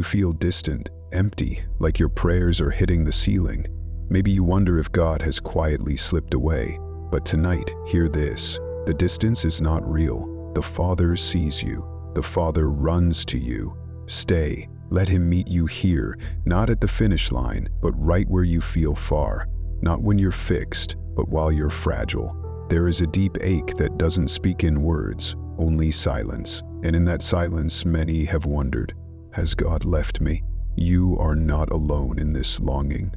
you feel distant, empty, like your prayers are hitting the ceiling, maybe you wonder if God has quietly slipped away. But tonight, hear this. The distance is not real. The Father sees you. The Father runs to you. Stay. Let him meet you here, not at the finish line, but right where you feel far. Not when you're fixed, but while you're fragile. There is a deep ache that doesn't speak in words, only silence. And in that silence, many have wondered, has God left me? You are not alone in this longing.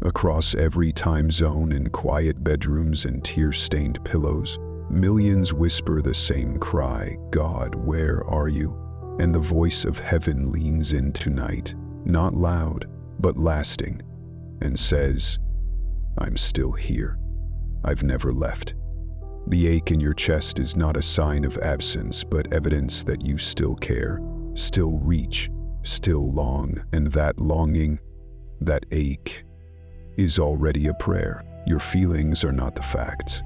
Across every time zone, in quiet bedrooms and tear-stained pillows, millions whisper the same cry, God, where are you? And the voice of heaven leans in tonight, not loud, but lasting, and says, I'm still here. I've never left. The ache in your chest is not a sign of absence, but evidence that you still care, still reach, still long, and that longing, that ache, is already a prayer. Your feelings are not the facts.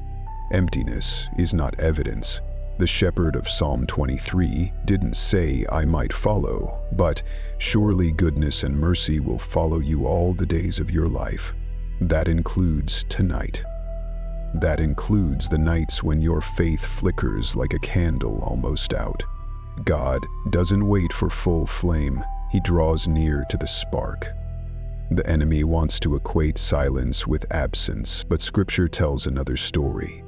Emptiness is not evidence. The shepherd of Psalm 23 didn't say, I might follow, but surely goodness and mercy will follow you all the days of your life. That includes tonight. That includes the nights when your faith flickers like a candle almost out. God doesn't wait for full flame. He draws near to the spark. The enemy wants to equate silence with absence, but Scripture tells another story.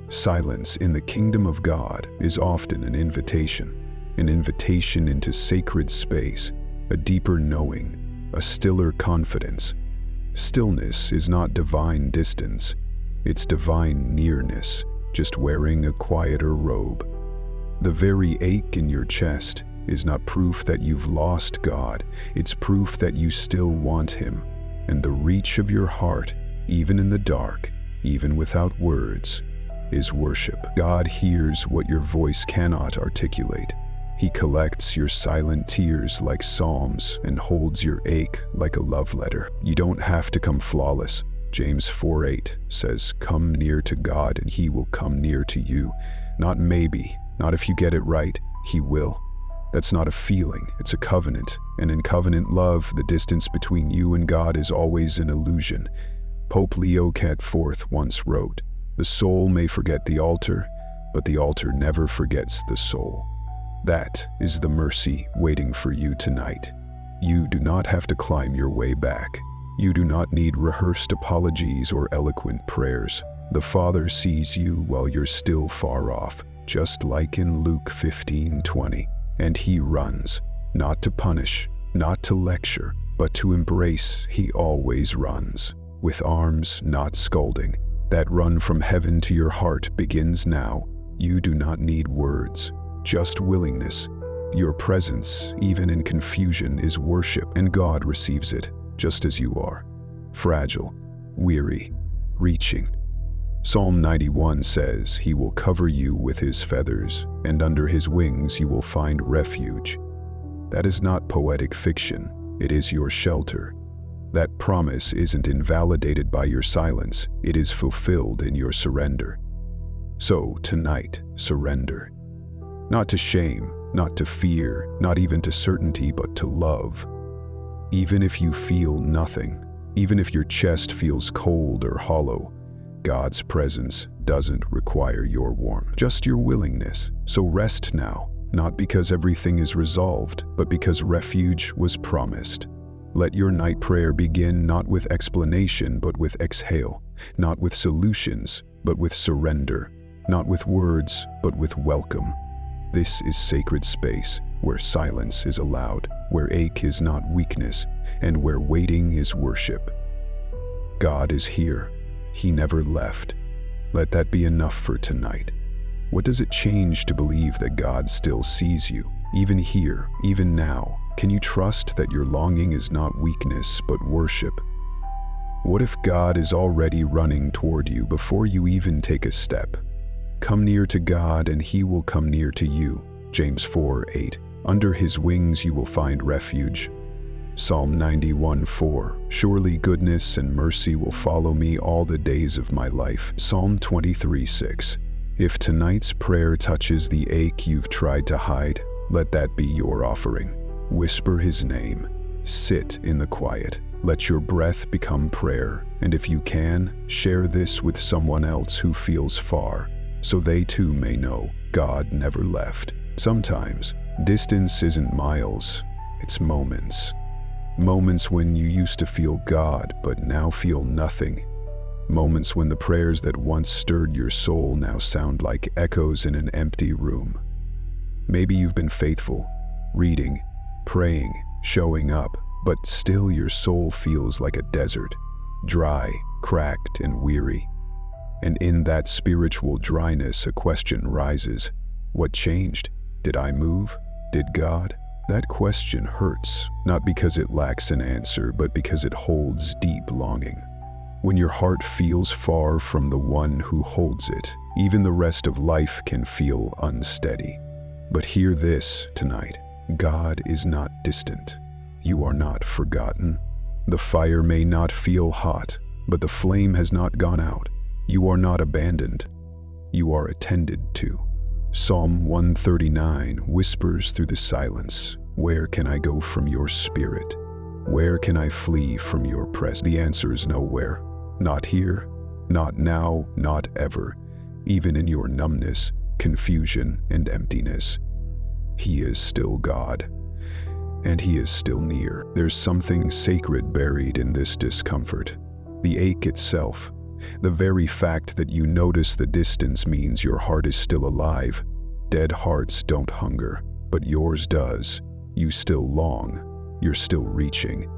Silence in the kingdom of God is often an invitation into sacred space, a deeper knowing, a stiller confidence. Stillness is not divine distance, it's divine nearness, just wearing a quieter robe. The very ache in your chest is not proof that you've lost God, it's proof that you still want Him. And the reach of your heart, even in the dark, even without words, is worship. God hears what your voice cannot articulate. He collects your silent tears like psalms and holds your ache like a love letter. You don't have to come flawless. James 4:8 says, come near to God and He will come near to you. Not maybe, not if you get it right, He will. That's not a feeling, it's a covenant. And in covenant love, the distance between you and God is always an illusion. Pope Leo XIV once wrote, the soul may forget the altar, but the altar never forgets the soul. That is the mercy waiting for you tonight. You do not have to climb your way back. You do not need rehearsed apologies or eloquent prayers. The Father sees you while you're still far off, just like in Luke 15:20. And He runs, not to punish, not to lecture, but to embrace. He always runs, with arms not scolding. That run from heaven to your heart begins now. You do not need words, just willingness. Your presence, even in confusion, is worship, and God receives it, just as you are. Fragile, weary, reaching. Psalm 91 says, He will cover you with His feathers, and under His wings you will find refuge. That is not poetic fiction, it is your shelter. That promise isn't invalidated by your silence, it is fulfilled in your surrender. So tonight, surrender. Not to shame, not to fear, not even to certainty, but to love. Even if you feel nothing, even if your chest feels cold or hollow, God's presence doesn't require your warmth, just your willingness. So rest now, not because everything is resolved, but because refuge was promised. Let your night prayer begin not with explanation, but with exhale, not with solutions, but with surrender, not with words, but with welcome. This is sacred space, where silence is allowed, where ache is not weakness, and where waiting is worship. God is here. He never left. Let that be enough for tonight. What does it change to believe that God still sees you, even here, even now? Can you trust that your longing is not weakness, but worship? What if God is already running toward you before you even take a step? Come near to God and He will come near to you. James 4:8. Under His wings you will find refuge. Psalm 91:4. Surely goodness and mercy will follow me all the days of my life. Psalm 23:6. If tonight's prayer touches the ache you've tried to hide, let that be your offering. Whisper his name. Sit in the quiet. Let your breath become prayer, and if you can, share this with someone else who feels far, so they too may know God never left. Sometimes, distance isn't miles, it's moments. Moments when you used to feel God, but now feel nothing. Moments when the prayers that once stirred your soul now sound like echoes in an empty room. Maybe you've been faithful, reading, praying, showing up, but still your soul feels like a desert, dry, cracked, and weary. And in that spiritual dryness, a question rises. What changed? Did I move? Did God? That question hurts, not because it lacks an answer, but because it holds deep longing. When your heart feels far from the one who holds it, even the rest of life can feel unsteady. But hear this tonight. God is not distant. You are not forgotten. The fire may not feel hot, but the flame has not gone out. You are not abandoned. You are attended to. Psalm 139 whispers through the silence, "Where can I go from your spirit? Where can I flee from your presence?" The answer is nowhere. Not here, not now, not ever. Even in your numbness, confusion, and emptiness, He is still God. And He is still near. There's something sacred buried in this discomfort. The ache itself. The very fact that you notice the distance means your heart is still alive. Dead hearts don't hunger, but yours does. You still long. You're still reaching.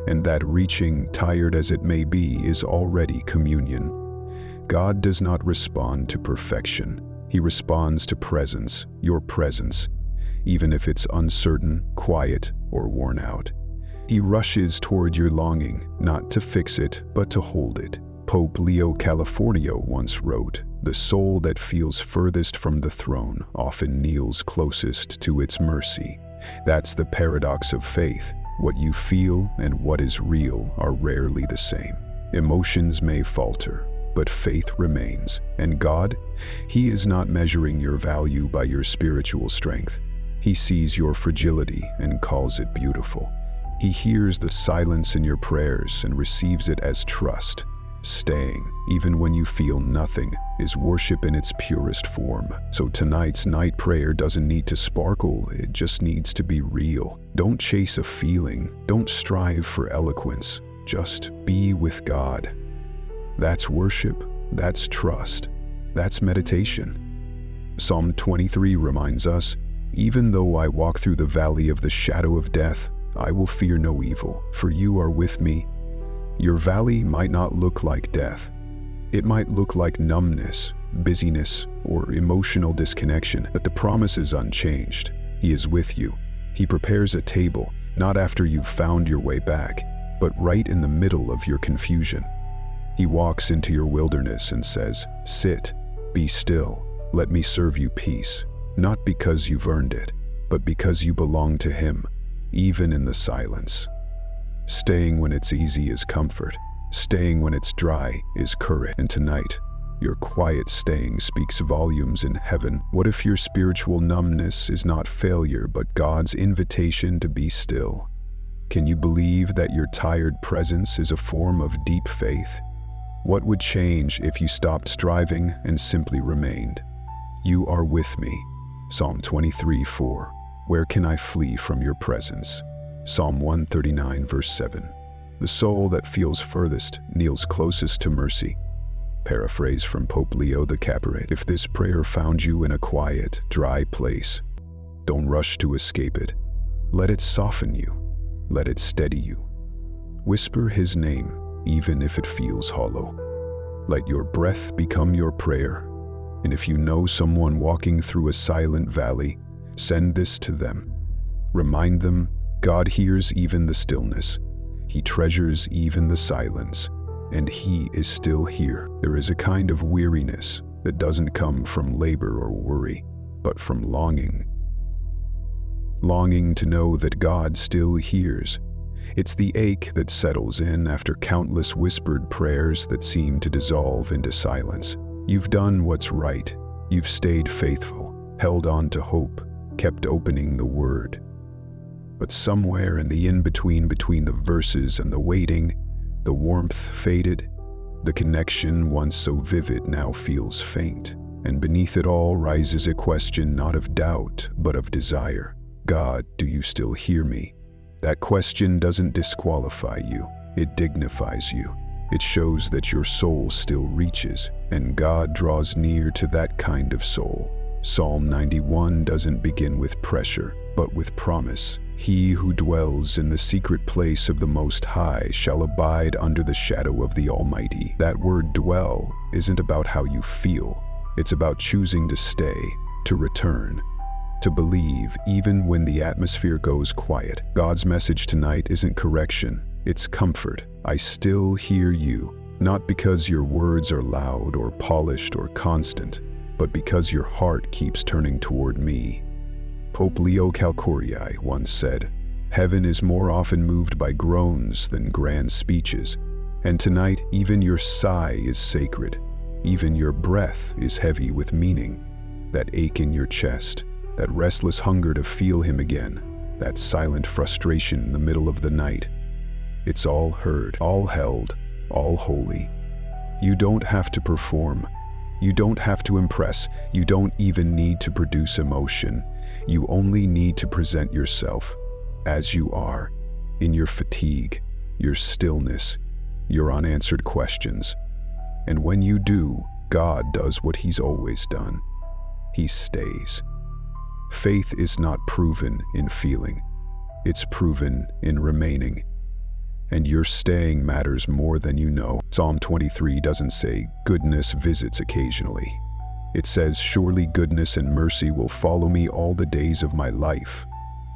And that reaching, tired as it may be, is already communion. God does not respond to perfection. He responds to presence, your presence, even if it's uncertain, quiet, or worn out. He rushes toward your longing, not to fix it, but to hold it. Pope Leo XIV once wrote, "The soul that feels furthest from the throne often kneels closest to its mercy." That's the paradox of faith. What you feel and what is real are rarely the same. Emotions may falter, but faith remains. And God, He is not measuring your value by your spiritual strength. He sees your fragility and calls it beautiful. He hears the silence in your prayers and receives it as trust. Staying, even when you feel nothing, is worship in its purest form. So tonight's night prayer doesn't need to sparkle, it just needs to be real. Don't chase a feeling, don't strive for eloquence, just be with God. That's worship, that's trust, that's meditation. Psalm 23 reminds us, "Even though I walk through the valley of the shadow of death, I will fear no evil, for you are with me." Your valley might not look like death. It might look like numbness, busyness, or emotional disconnection, but the promise is unchanged. He is with you. He prepares a table, not after you've found your way back, but right in the middle of your confusion. He walks into your wilderness and says, "Sit, be still, let me serve you peace," not because you've earned it, but because you belong to Him, even in the silence. Staying when it's easy is comfort. Staying when it's dry is courage. And tonight, your quiet staying speaks volumes in heaven. What if your spiritual numbness is not failure, but God's invitation to be still? Can you believe that your tired presence is a form of deep faith? What would change if you stopped striving and simply remained? You are with me. Psalm 23:4. Where can I flee from your presence? Psalm 139 verse 7. The soul that feels furthest kneels closest to mercy. Paraphrase from Pope Leo XIV. If this prayer found you in a quiet, dry place, don't rush to escape it. Let it soften you. Let it steady you. Whisper His name, even if it feels hollow. Let your breath become your prayer. And if you know someone walking through a silent valley, send this to them. Remind them, God hears even the stillness. He treasures even the silence, and He is still here. There is a kind of weariness that doesn't come from labor or worry, but from longing. Longing to know that God still hears. It's the ache that settles in after countless whispered prayers that seem to dissolve into silence. You've done what's right. You've stayed faithful, held on to hope, kept opening the Word. But somewhere in the in-between between the verses and the waiting, the warmth faded. The connection, once so vivid, now feels faint. And beneath it all rises a question not of doubt, but of desire. God, do you still hear me? That question doesn't disqualify you. It dignifies you. It shows that your soul still reaches, and God draws near to that kind of soul. Psalm 91 doesn't begin with pressure, but with promise. He who dwells in the secret place of the Most High shall abide under the shadow of the Almighty. That word dwell isn't about how you feel. It's about choosing to stay, to return, to believe even when the atmosphere goes quiet. God's message tonight isn't correction, it's comfort. I still hear you, not because your words are loud or polished or constant, but because your heart keeps turning toward me. Pope Leo XIV once said, "Heaven is more often moved by groans than grand speeches." And tonight, even your sigh is sacred. Even your breath is heavy with meaning. That ache in your chest, that restless hunger to feel him again, that silent frustration in the middle of the night. It's all heard, all held, all holy. You don't have to perform. You don't have to impress. You don't even need to produce emotion. You only need to present yourself as you are, in your fatigue, your stillness, your unanswered questions. And when you do, God does what he's always done. He stays. Faith is not proven in feeling. It's proven in remaining. And your staying matters more than you know. Psalm 23 doesn't say goodness visits occasionally. It says, surely goodness and mercy will follow me all the days of my life.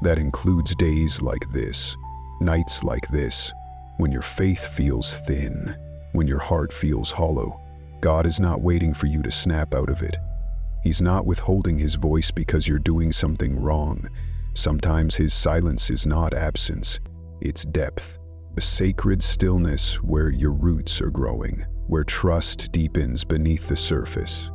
That includes days like this, nights like this, when your faith feels thin, when your heart feels hollow. God is not waiting for you to snap out of it. He's not withholding his voice because you're doing something wrong. Sometimes his silence is not absence, it's depth. A sacred stillness where your roots are growing, where trust deepens beneath the surface.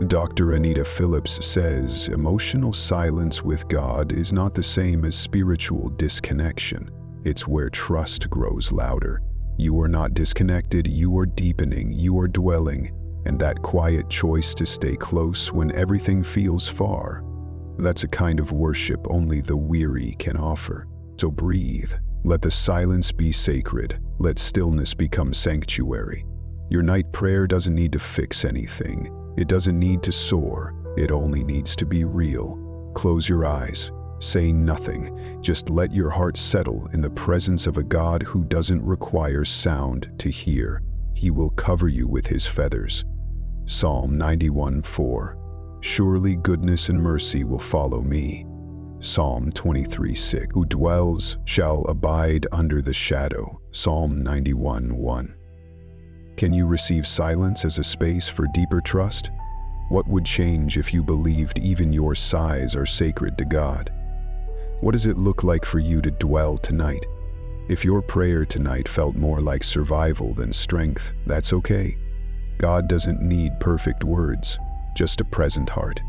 Dr. Anita Phillips says, emotional silence with God is not the same as spiritual disconnection. It's where trust grows louder. You are not disconnected, you are deepening, you are dwelling, and that quiet choice to stay close when everything feels far. That's a kind of worship only the weary can offer. So breathe. Let the silence be sacred. Let stillness become sanctuary. Your night prayer doesn't need to fix anything. It doesn't need to soar. It only needs to be real. Close your eyes. Say nothing. Just let your heart settle in the presence of a God who doesn't require sound to hear. He will cover you with his feathers. Psalm 91:4. Surely goodness and mercy will follow me. Psalm 23:6. Who dwells shall abide under the shadow. Psalm 91:1. Can you receive silence as a space for deeper trust? What would change if you believed even your sighs are sacred to God? What does it look like for you to dwell tonight? If your prayer tonight felt more like survival than strength, that's okay. God doesn't need perfect words, just a present heart.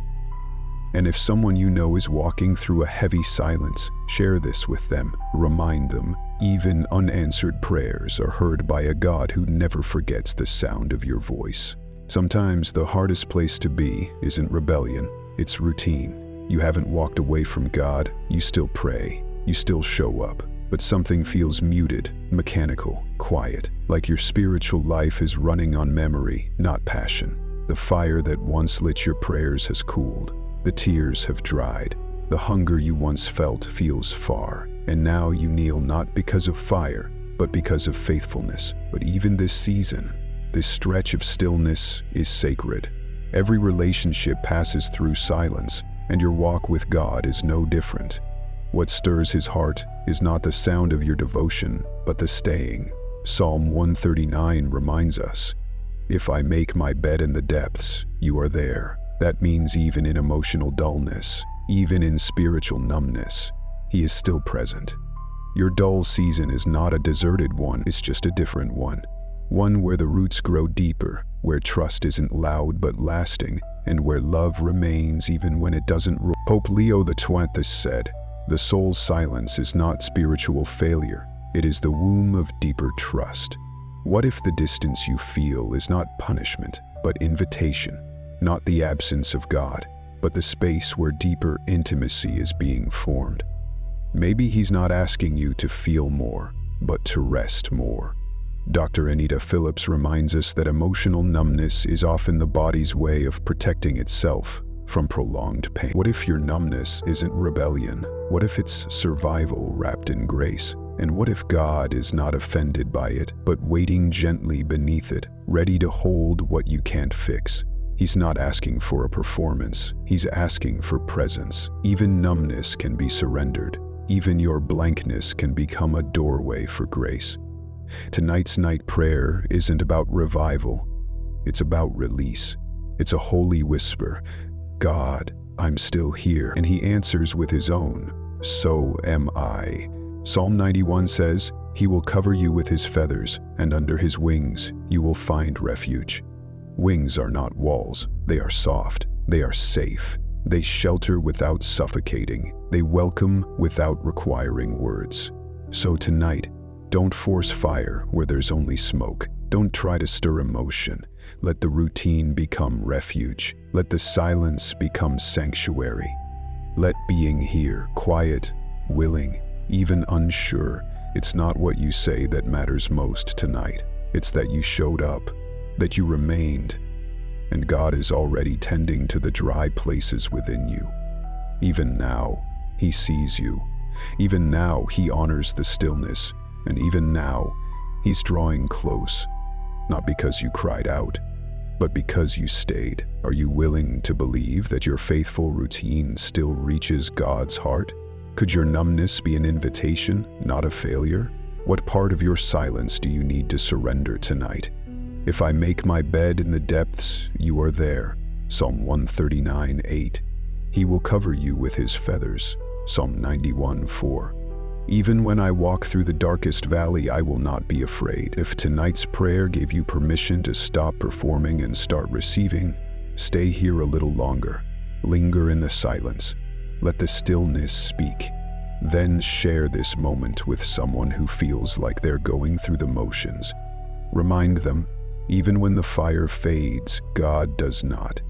And if someone you know is walking through a heavy silence, share this with them. Remind them, even unanswered prayers are heard by a God who never forgets the sound of your voice. Sometimes the hardest place to be isn't rebellion, it's routine. You haven't walked away from God, you still pray, you still show up, but something feels muted, mechanical, quiet, like your spiritual life is running on memory, not passion. The fire that once lit your prayers has cooled. The tears have dried. The hunger you once felt feels far. And now you kneel not because of fire, but because of faithfulness. But even this season, this stretch of stillness is sacred. Every relationship passes through silence, and your walk with God is no different. What stirs his heart is not the sound of your devotion, but the staying. Psalm 139 reminds us, if I make my bed in the depths, you are there. That means even in emotional dullness, even in spiritual numbness, he is still present. Your dull season is not a deserted one, it's just a different one. One where the roots grow deeper, where trust isn't loud but lasting, and where love remains even when it doesn't. Pope Leo XIV said, The soul's silence is not spiritual failure. It is the womb of deeper trust. What if the distance you feel is not punishment, but invitation? Not the absence of God, but the space where deeper intimacy is being formed. Maybe He's not asking you to feel more, but to rest more. Dr. Anita Phillips reminds us that emotional numbness is often the body's way of protecting itself from prolonged pain. What if your numbness isn't rebellion? What if it's survival wrapped in grace? And what if God is not offended by it, but waiting gently beneath it, ready to hold what you can't fix? He's not asking for a performance. He's asking for presence. Even numbness can be surrendered. Even your blankness can become a doorway for grace. Tonight's night prayer isn't about revival. It's about release. It's a holy whisper. God, I'm still here. And He answers with His own, so am I. Psalm 91 says, He will cover you with His feathers, and under His wings you will find refuge. Wings are not walls. They are soft. They are safe. They shelter without suffocating. They welcome without requiring words. So tonight, don't force fire where there's only smoke. Don't try to stir emotion. Let the routine become refuge. Let the silence become sanctuary. Let being here, quiet, willing, even unsure, it's not what you say that matters most tonight. It's that you showed up, that you remained, and God is already tending to the dry places within you. Even now, He sees you. Even now, He honors the stillness. And even now, He's drawing close, not because you cried out, but because you stayed. Are you willing to believe that your faithful routine still reaches God's heart? Could your numbness be an invitation, not a failure? What part of your silence do you need to surrender tonight? If I make my bed in the depths, you are there. Psalm 139:8. He will cover you with His feathers. Psalm 91:4. Even when I walk through the darkest valley, I will not be afraid. If tonight's prayer gave you permission to stop performing and start receiving, stay here a little longer. Linger in the silence. Let the stillness speak. Then share this moment with someone who feels like they're going through the motions. Remind them, even when the fire fades, God does not.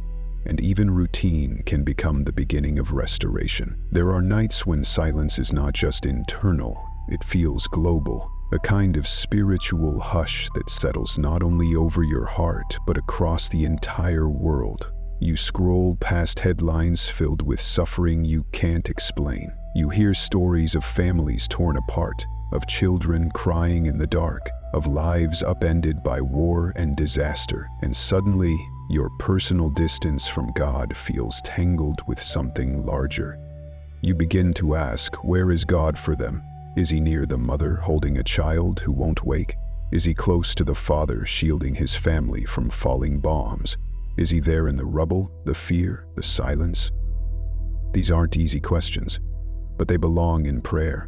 And even routine can become the beginning of restoration. There are nights when silence is not just internal, it feels global, a kind of spiritual hush that settles not only over your heart, but across the entire world. You scroll past headlines filled with suffering you can't explain. You hear stories of families torn apart, of children crying in the dark, of lives upended by war and disaster, and suddenly, your personal distance from God feels tangled with something larger. You begin to ask, where is God for them? Is He near the mother holding a child who won't wake? Is He close to the father shielding his family from falling bombs? Is He there in the rubble, the fear, the silence? These aren't easy questions, but they belong in prayer.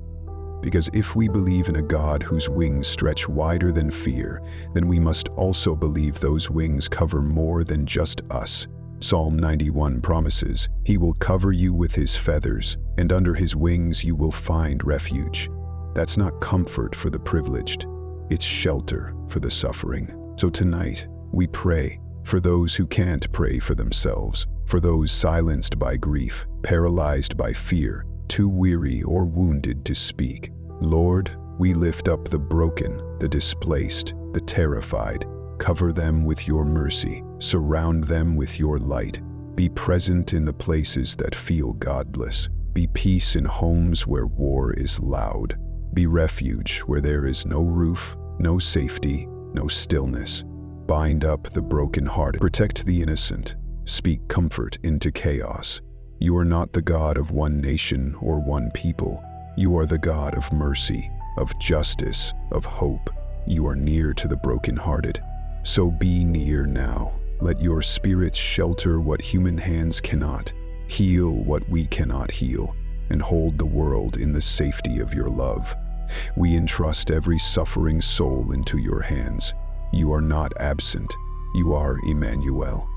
Because if we believe in a God whose wings stretch wider than fear, then we must also believe those wings cover more than just us. Psalm 91 promises, He will cover you with His feathers, and under His wings you will find refuge. That's not comfort for the privileged, it's shelter for the suffering. So tonight, we pray for those who can't pray for themselves, for those silenced by grief, paralyzed by fear, too weary or wounded to speak. Lord, we lift up the broken, the displaced, the terrified. Cover them with your mercy. Surround them with your light. Be present in the places that feel godless. Be peace in homes where war is loud. Be refuge where there is no roof, no safety, no stillness. Bind up the brokenhearted. Protect the innocent. Speak comfort into chaos. You are not the God of one nation or one people. You are the God of mercy, of justice, of hope. You are near to the brokenhearted. So be near now. Let your spirit shelter what human hands cannot, heal what we cannot heal, and hold the world in the safety of your love. We entrust every suffering soul into your hands. You are not absent. You are Emmanuel,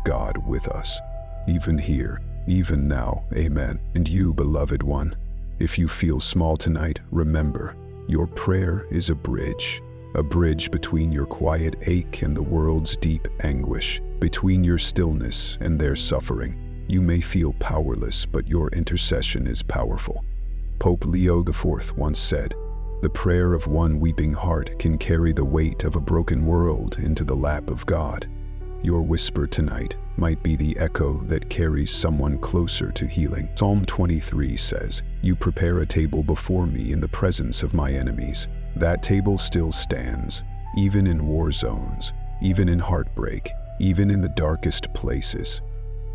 God with us. Even here, even now, amen. And you, beloved one, If you feel small tonight, remember, your prayer is a bridge between your quiet ache and the world's deep anguish, between your stillness and their suffering. You may feel powerless, but your intercession is powerful. Pope Leo XIV once said, "The prayer of one weeping heart can carry the weight of a broken world into the lap of God." Your whisper tonight might be the echo that carries someone closer to healing. Psalm 23 says, "You prepare a table before me in the presence of my enemies." That table still stands, even in war zones, even in heartbreak, even in the darkest places.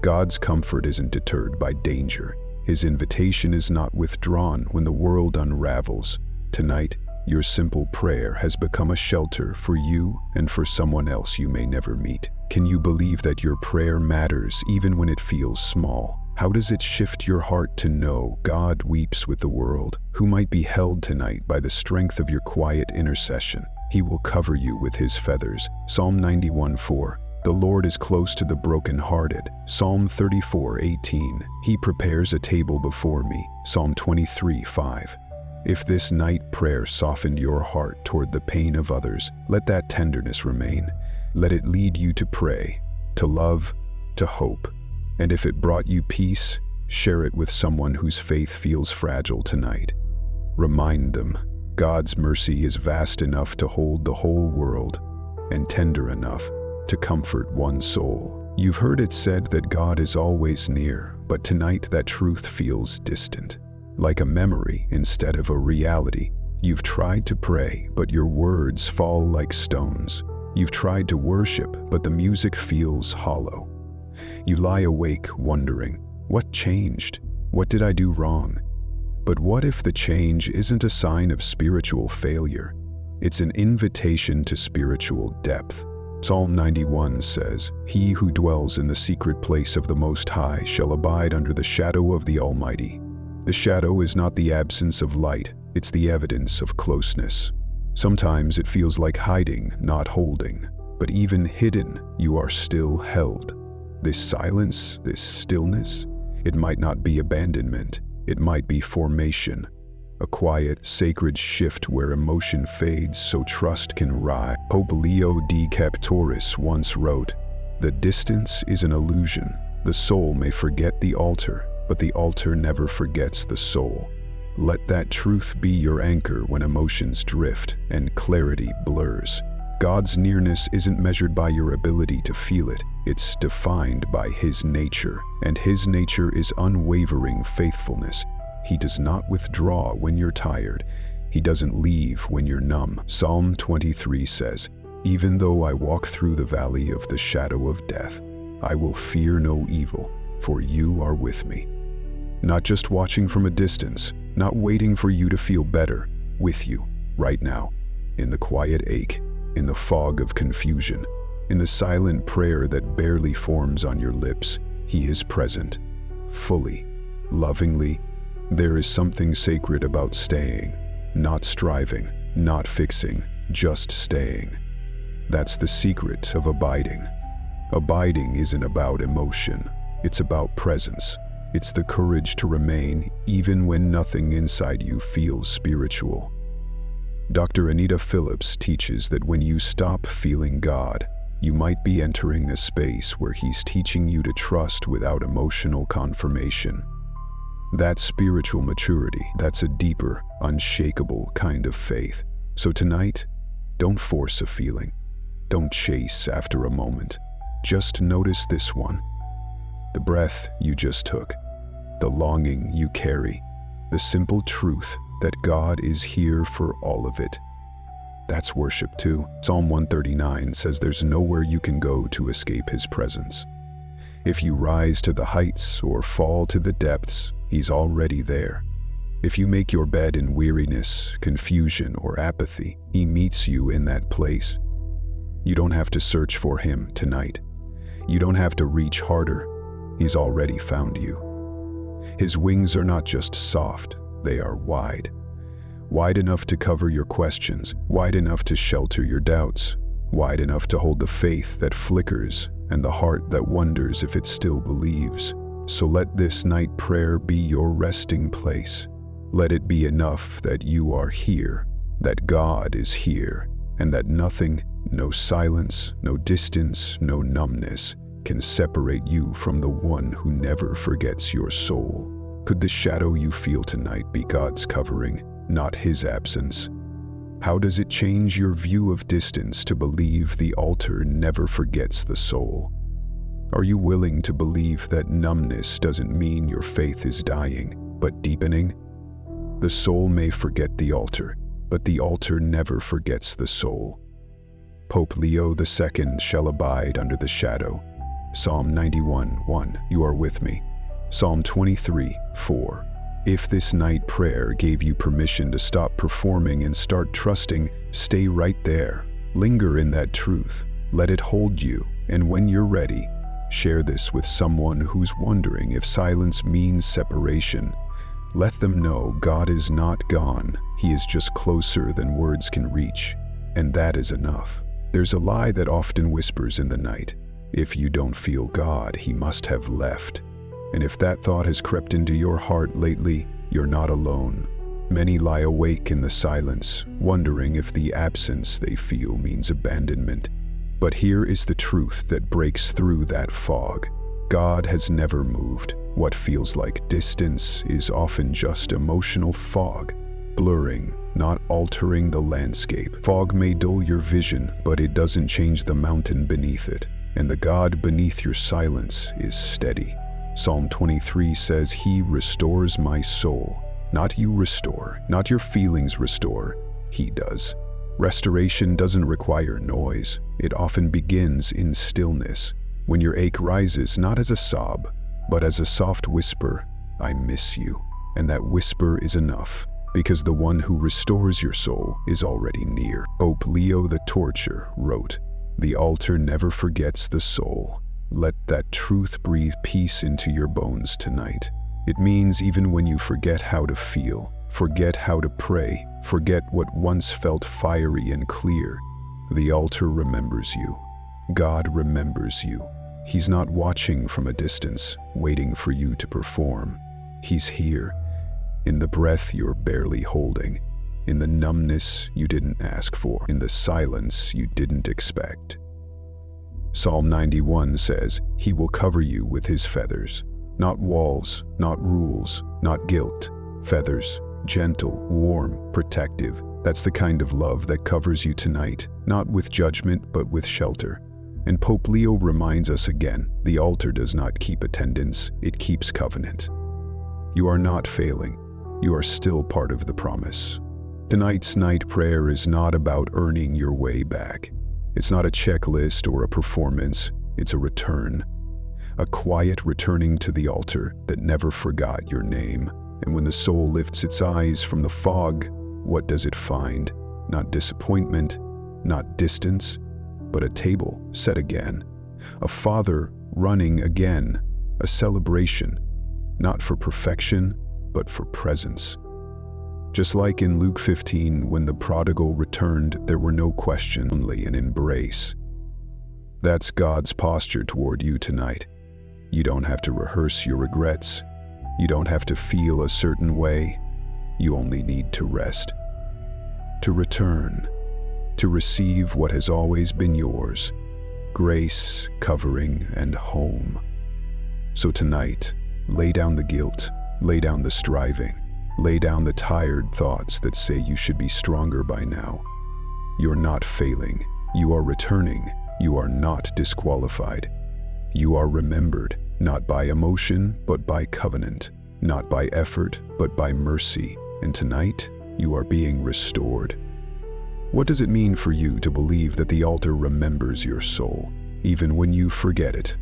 God's comfort isn't deterred by danger. His invitation is not withdrawn when the world unravels. Tonight, your simple prayer has become a shelter for you and for someone else you may never meet. Can you believe that your prayer matters even when it feels small? How does it shift your heart to know God weeps with the world, who might be held tonight by the strength of your quiet intercession? He will cover you with his feathers. Psalm 91:4. The Lord is close to the brokenhearted. Psalm 34:18. He prepares a table before me. Psalm 23:5. If this night prayer softened your heart toward the pain of others, let that tenderness remain. Let it lead you to pray, to love, to hope. And if it brought you peace, share it with someone whose faith feels fragile tonight. Remind them, God's mercy is vast enough to hold the whole world, and tender enough to comfort one soul. You've heard it said that God is always near, but tonight that truth feels distant, like a memory instead of a reality. You've tried to pray, but your words fall like stones. You've tried to worship, but the music feels hollow. You lie awake wondering, what changed? What did I do wrong? But what if the change isn't a sign of spiritual failure? It's an invitation to spiritual depth. Psalm 91 says, "He who dwells in the secret place of the Most High shall abide under the shadow of the Almighty." The shadow is not the absence of light, it's the evidence of closeness. Sometimes it feels like hiding, not holding, but even hidden, you are still held. This silence, this stillness, it might not be abandonment, it might be formation. A quiet, sacred shift where emotion fades so trust can rise. Pope Leo XIV once wrote, "The distance is an illusion. The soul may forget the altar, but the altar never forgets the soul." Let that truth be your anchor when emotions drift and clarity blurs. God's nearness isn't measured by your ability to feel it, it's defined by His nature, and His nature is unwavering faithfulness. He does not withdraw when you're tired. He doesn't leave when you're numb. Psalm 23 says, "Even though I walk through the valley of the shadow of death, I will fear no evil, for you are with me." Not just watching from a distance, not waiting for you to feel better, with you, right now, in the quiet ache, in the fog of confusion, in the silent prayer that barely forms on your lips. He is present, fully, lovingly. There is something sacred about staying, not striving, not fixing, just staying. That's the secret of abiding. Abiding isn't about emotion, it's about presence. It's the courage to remain even when nothing inside you feels spiritual. Dr. Anita Phillips teaches that when you stop feeling God, you might be entering a space where He's teaching you to trust without emotional confirmation. That's spiritual maturity. That's a deeper, unshakable kind of faith. So tonight, don't force a feeling. Don't chase after a moment. Just notice this one. The breath you just took, the longing you carry, the simple truth that God is here for all of it. That's worship too. Psalm 139 says there's nowhere you can go to escape His presence. If you rise to the heights or fall to the depths, He's already there. If you make your bed in weariness, confusion, or apathy, He meets you in that place. You don't have to search for Him tonight. You don't have to reach harder. He's already found you. His wings are not just soft, they are wide. Wide enough to cover your questions, wide enough to shelter your doubts, wide enough to hold the faith that flickers and the heart that wonders if it still believes. So let this night prayer be your resting place. Let it be enough that you are here, that God is here, and that nothing, no silence, no distance, no numbness, can separate you from the one who never forgets your soul. Could the shadow you feel tonight be God's covering, not his absence? How does it change your view of distance to believe the altar never forgets the soul? Are you willing to believe that numbness doesn't mean your faith is dying, but deepening? The soul may forget the altar, but the altar never forgets the soul. Pope Leo XII shall abide under the shadow. Psalm 91:1, you are with me. Psalm 23:4, if this night prayer gave you permission to stop performing and start trusting, stay right there. Linger in that truth. Let it hold you, and when you're ready, share this with someone who's wondering if silence means separation. Let them know God is not gone. He is just closer than words can reach, and that is enough. There's a lie that often whispers in the night. If you don't feel God, he must have left. And if that thought has crept into your heart lately, you're not alone. Many lie awake in the silence, wondering if the absence they feel means abandonment. But here is the truth that breaks through that fog. God has never moved. What feels like distance is often just emotional fog, blurring, not altering the landscape. Fog may dull your vision, but it doesn't change the mountain beneath it. And the God beneath your silence is steady. Psalm 23 says, he restores my soul. Not you restore, not your feelings restore. He does. Restoration doesn't require noise. It often begins in stillness. When your ache rises not as a sob, but as a soft whisper, I miss you. And that whisper is enough, because the one who restores your soul is already near. Pope Leo the Torturer wrote, the altar never forgets the soul. Let that truth breathe peace into your bones tonight. It means even when you forget how to feel, forget how to pray, forget what once felt fiery and clear, the altar remembers you. God remembers you. He's not watching from a distance, waiting for you to perform. He's here, in the breath you're barely holding, in the numbness you didn't ask for, in the silence you didn't expect. Psalm 91 says, he will cover you with his feathers. Not walls, not rules, not guilt. Feathers, gentle, warm, protective. That's the kind of love that covers you tonight, not with judgment, but with shelter. And Pope Leo reminds us again, the altar does not keep attendance, it keeps covenant. You are not failing. You are still part of the promise. Tonight's night prayer is not about earning your way back. It's not a checklist or a performance, it's a return. A quiet returning to the altar that never forgot your name. And when the soul lifts its eyes from the fog, what does it find? Not disappointment, not distance, but a table set again. A Father running again, a celebration, not for perfection, but for presence. Just like in Luke 15, when the prodigal returned, there were no questions, only an embrace. That's God's posture toward you tonight. You don't have to rehearse your regrets. You don't have to feel a certain way. You only need to rest, to return, to receive what has always been yours, grace, covering, and home. So tonight, lay down the guilt, lay down the striving, lay down the tired thoughts that say you should be stronger by now. You're not failing. You are returning. You are not disqualified. You are remembered, not by emotion, but by covenant, not by effort, but by mercy. And tonight, you are being restored. What does it mean for you to believe that the altar remembers your soul, even when you forget it?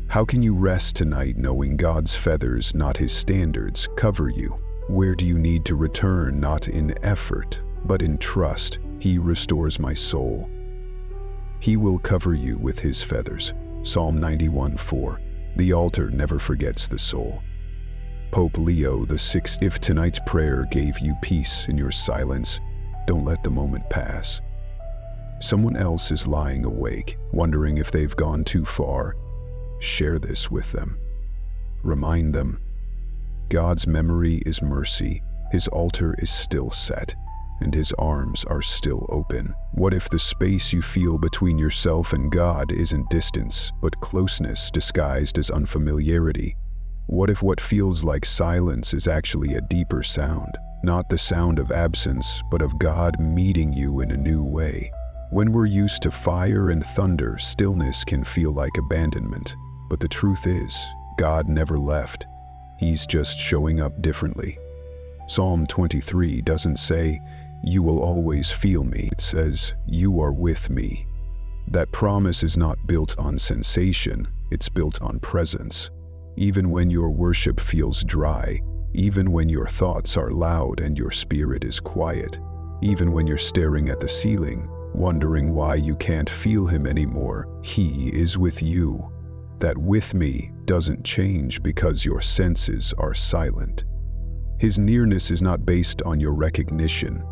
How can you rest tonight knowing God's feathers, not his standards, cover you? Where do you need to return, not in effort, but in trust? He restores my soul. He will cover you with his feathers. Psalm 91:4. The altar never forgets the soul. Pope Leo XIV. If tonight's prayer gave you peace in your silence, don't let the moment pass. Someone else is lying awake, wondering if they've gone too far. Share this with them. Remind them, God's memory is mercy, His altar is still set, and his arms are still open. What if the space you feel between yourself and God isn't distance, but closeness disguised as unfamiliarity? What if what feels like silence is actually a deeper sound? Not the sound of absence, but of God meeting you in a new way. When we're used to fire and thunder, stillness can feel like abandonment. But the truth is, God never left. He's just showing up differently. Psalm 23 doesn't say, "You will always feel me." It says, "You are with me." That promise is not built on sensation, it's built on presence. Even when your worship feels dry, even when your thoughts are loud and your spirit is quiet, even when you're staring at the ceiling, wondering why you can't feel him anymore, he is with you. That "with me" doesn't change because your senses are silent. His nearness is not based on your recognition,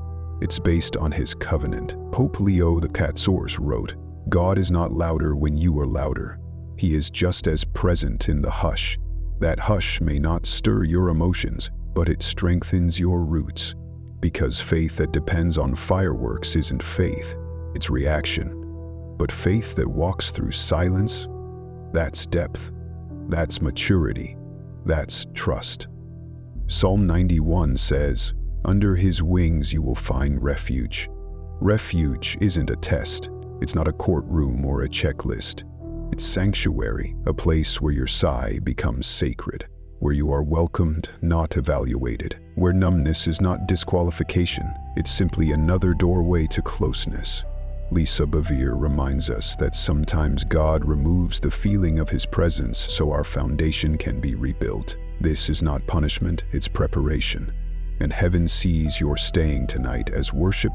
it's based on his covenant. Pope Leo XIV wrote, "God is not louder when you are louder. He is just as present in the hush. That hush may not stir your emotions, but it strengthens your roots. Because faith that depends on fireworks isn't faith, it's reaction. But faith that walks through silence, that's depth, that's maturity, that's trust." Psalm 91 says, "Under his wings you will find refuge." Refuge isn't a test. It's not a courtroom or a checklist. It's sanctuary, a place where your sigh becomes sacred, where you are welcomed, not evaluated, where numbness is not disqualification, it's simply another doorway to closeness. Lisa Bevere reminds us that sometimes God removes the feeling of his presence so our foundation can be rebuilt. This is not punishment, it's preparation. And heaven sees your staying tonight as worship.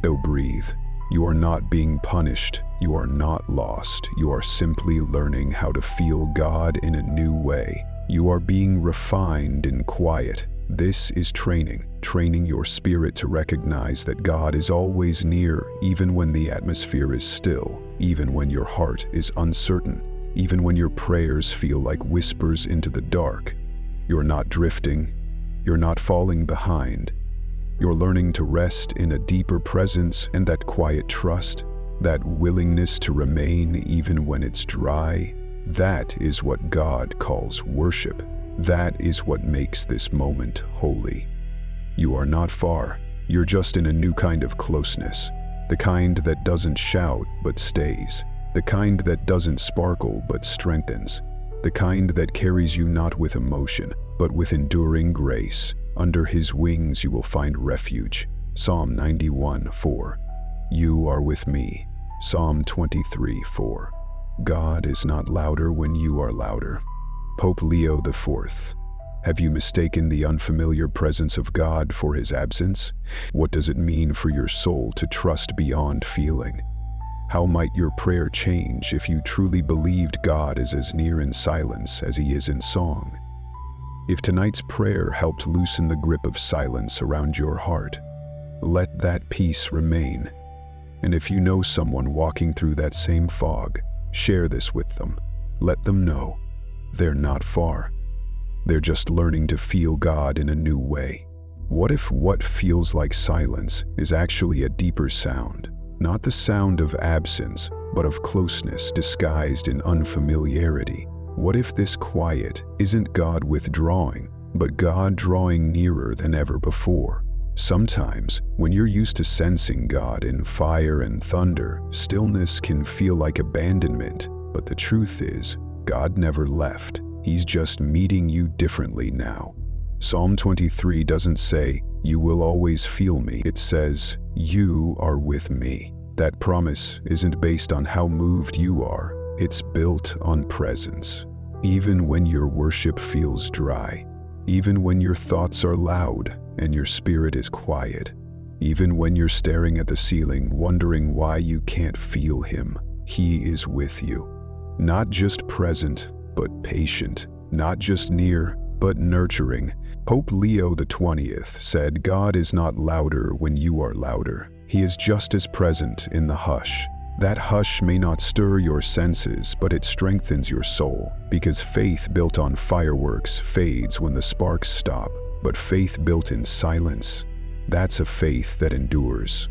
So breathe. You are not being punished. You are not lost. You are simply learning how to feel God in a new way. You are being refined in quiet. This is training your spirit to recognize that God is always near, even when the atmosphere is still, even when your heart is uncertain, even when your prayers feel like whispers into the dark. You're not drifting. You're not falling behind. You're learning to rest in a deeper presence, and that quiet trust, that willingness to remain even when it's dry, that is what God calls worship. That is what makes this moment holy. You are not far. You're just in a new kind of closeness. The kind that doesn't shout but stays. The kind that doesn't sparkle but strengthens. The kind that carries you not with emotion, but with enduring grace. Under his wings you will find refuge. Psalm 91:4. You are with me. Psalm 23:4. God is not louder when you are louder. Pope Leo XIV. Have you mistaken the unfamiliar presence of God for his absence? What does it mean for your soul to trust beyond feeling? How might your prayer change if you truly believed God is as near in silence as he is in song? If tonight's prayer helped loosen the grip of silence around your heart, let that peace remain. And if you know someone walking through that same fog, share this with them. Let them know they're not far. They're just learning to feel God in a new way. What if what feels like silence is actually a deeper sound? Not the sound of absence, but of closeness disguised in unfamiliarity. What if this quiet isn't God withdrawing, but God drawing nearer than ever before? Sometimes, when you're used to sensing God in fire and thunder, stillness can feel like abandonment. But the truth is, God never left. He's just meeting you differently now. Psalm 23 doesn't say, "You will always feel me." It says, "You are with me." That promise isn't based on how moved you are. It's built on presence. Even when your worship feels dry, even when your thoughts are loud and your spirit is quiet, even when you're staring at the ceiling wondering why you can't feel him, he is with you. Not just present, but patient. Not just near, but nurturing. Pope Leo XII said, "God is not louder when you are louder. He is just as present in the hush." That hush may not stir your senses, but it strengthens your soul, because faith built on fireworks fades when the sparks stop. but faith built in silence, that's a faith that endures.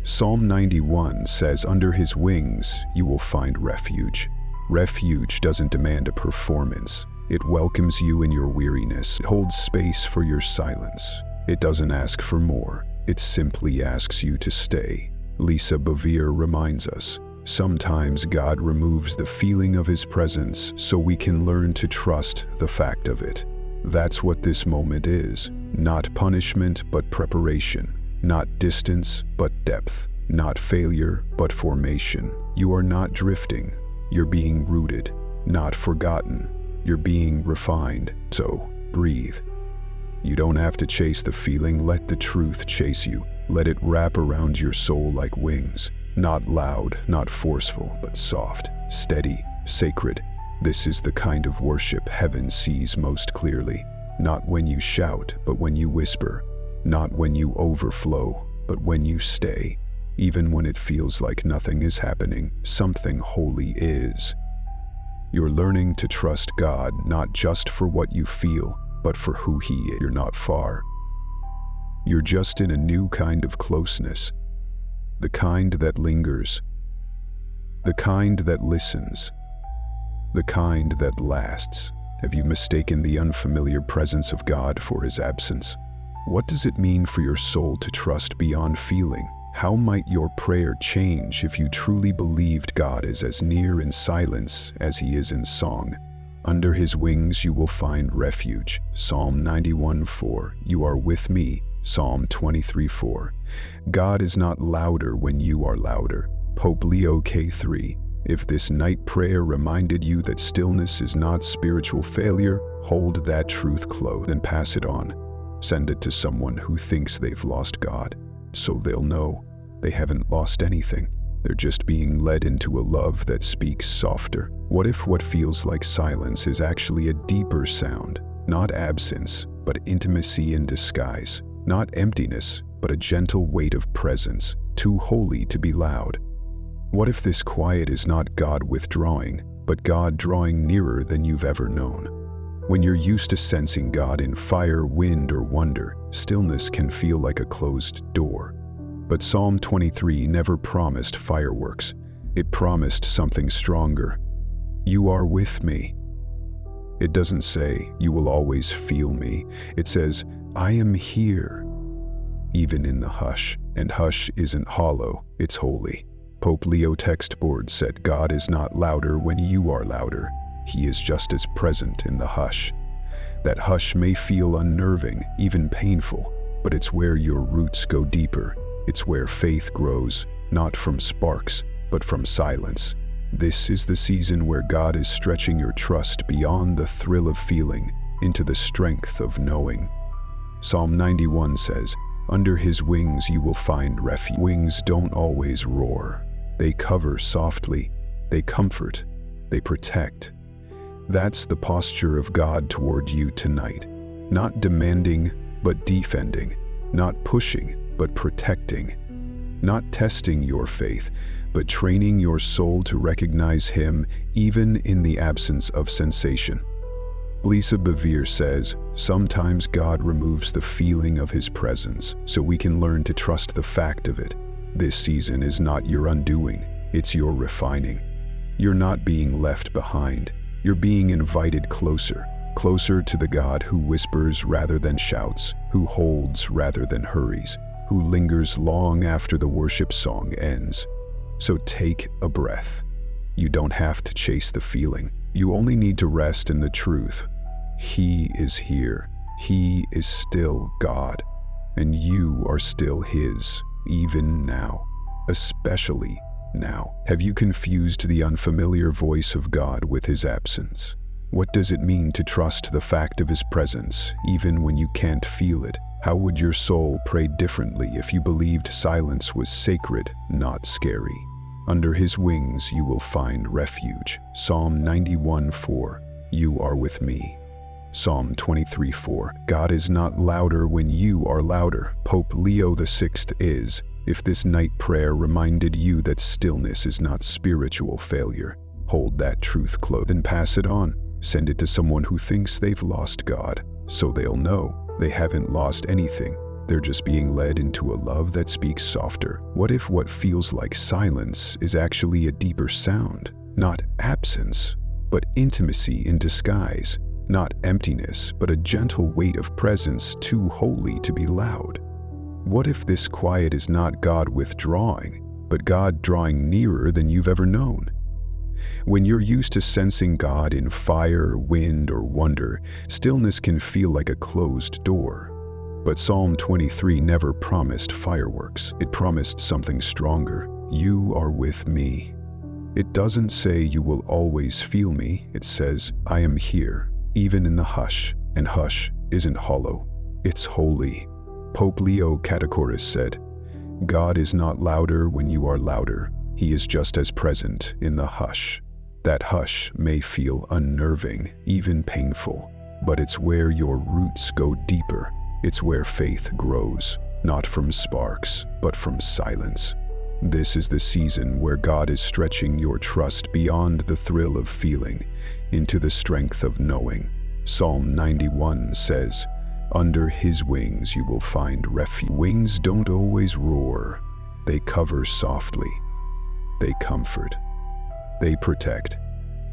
Psalm 91 says, "Under his wings you will find refuge." Refuge doesn't demand a performance. It welcomes you in your weariness. It holds space for your silence. It doesn't ask for more. It simply asks you to stay. Lisa Bevere reminds us, sometimes God removes the feeling of his presence so we can learn to trust the fact of it. That's what this moment is. Not punishment, but preparation. Not distance, but depth. Not failure, but formation. You are not drifting. You're being rooted. Not forgotten. You're being refined. So, breathe. You don't have to chase the feeling. Let the truth chase you. Let it wrap around your soul like wings. Not loud, not forceful, but soft, steady, sacred. This is the kind of worship heaven sees most clearly. Not when you shout, but when you whisper. Not when you overflow, but when you stay. Even when it feels like nothing is happening, something holy is. You're learning to trust God not just for what you feel, but for who he is. You're not far. You're just in a new kind of closeness. The kind that lingers. The kind that listens. The kind that lasts. Have you mistaken the unfamiliar presence of God for his absence? What does it mean for your soul to trust beyond feeling? How might your prayer change if you truly believed God is as near in silence as he is in song? Under his wings you will find refuge. Psalm 91:4. You are with me. Psalm 23:4. God is not louder when you are louder. Pope Leo XIV. If this night prayer reminded you that stillness is not spiritual failure, hold that truth close and pass it on. Send it to someone who thinks they've lost God, so they'll know they haven't lost anything. They're just being led into a love that speaks softer. What if what feels like silence is actually a deeper sound? Not absence, but intimacy in disguise. Not emptiness, but a gentle weight of presence, too holy to be loud. What if this quiet is not God withdrawing, but God drawing nearer than you've ever known? When you're used to sensing God in fire, wind, or wonder, stillness can feel like a closed door. But Psalm 23 never promised fireworks. It promised something stronger. You are with me. It doesn't say, you will always feel me. It says, I am here, even in the hush. And hush isn't hollow, it's holy. Pope Leo XIV said, God is not louder when you are louder. He is just as present in the hush. That hush may feel unnerving, even painful, but it's where your roots go deeper. It's where faith grows, not from sparks, but from silence. This is the season where God is stretching your trust beyond the thrill of feeling into the strength of knowing. Psalm 91 says, under his wings you will find refuge. Wings don't always roar. They cover softly, they comfort, they protect. That's the posture of God toward you tonight. Not demanding, but defending. Not pushing, but protecting. Not testing your faith, but training your soul to recognize him even in the absence of sensation. Lisa Bevere says, sometimes God removes the feeling of his presence so we can learn to trust the fact of it. This season is not your undoing, it's your refining. You're not being left behind. You're being invited closer, closer to the God who whispers rather than shouts, who holds rather than hurries, who lingers long after the worship song ends. So take a breath. You don't have to chase the feeling. You only need to rest in the truth. He is here. He is still God. And you are still his, even now, especially now. Have you confused the unfamiliar voice of God with his absence? What does it mean to trust the fact of his presence, even when you can't feel it? How would your soul pray differently if you believed silence was sacred, not scary? Under his wings you will find refuge. Psalm 91:4. You are with me. Psalm 23:4. God is not louder when you are louder. Pope Leo XIV is. If this night prayer reminded you that stillness is not spiritual failure, hold that truth close and pass it on. Send it to someone who thinks they've lost God, so they'll know They haven't lost anything. They're just being led into a love that speaks softer. What if what feels like silence is actually a deeper sound? Not absence, but intimacy in disguise. Not emptiness, but a gentle weight of presence too holy to be loud. What if this quiet is not God withdrawing, but God drawing nearer than you've ever known? When you're used to sensing God in fire, wind, or wonder, stillness can feel like a closed door. But Psalm 23 never promised fireworks. It promised something stronger. You are with me. It doesn't say you will always feel me. It says, I am here, even in the hush. And hush isn't hollow. It's holy. Pope Leo XIV said, God is not louder when you are louder. He is just as present in the hush. That hush may feel unnerving, even painful, but it's where your roots go deeper. It's where faith grows, not from sparks, but from silence. This is the season where God is stretching your trust beyond the thrill of feeling into the strength of knowing. Psalm 91 says, under his wings you will find refuge. Wings don't always roar. They cover softly. They comfort. They protect.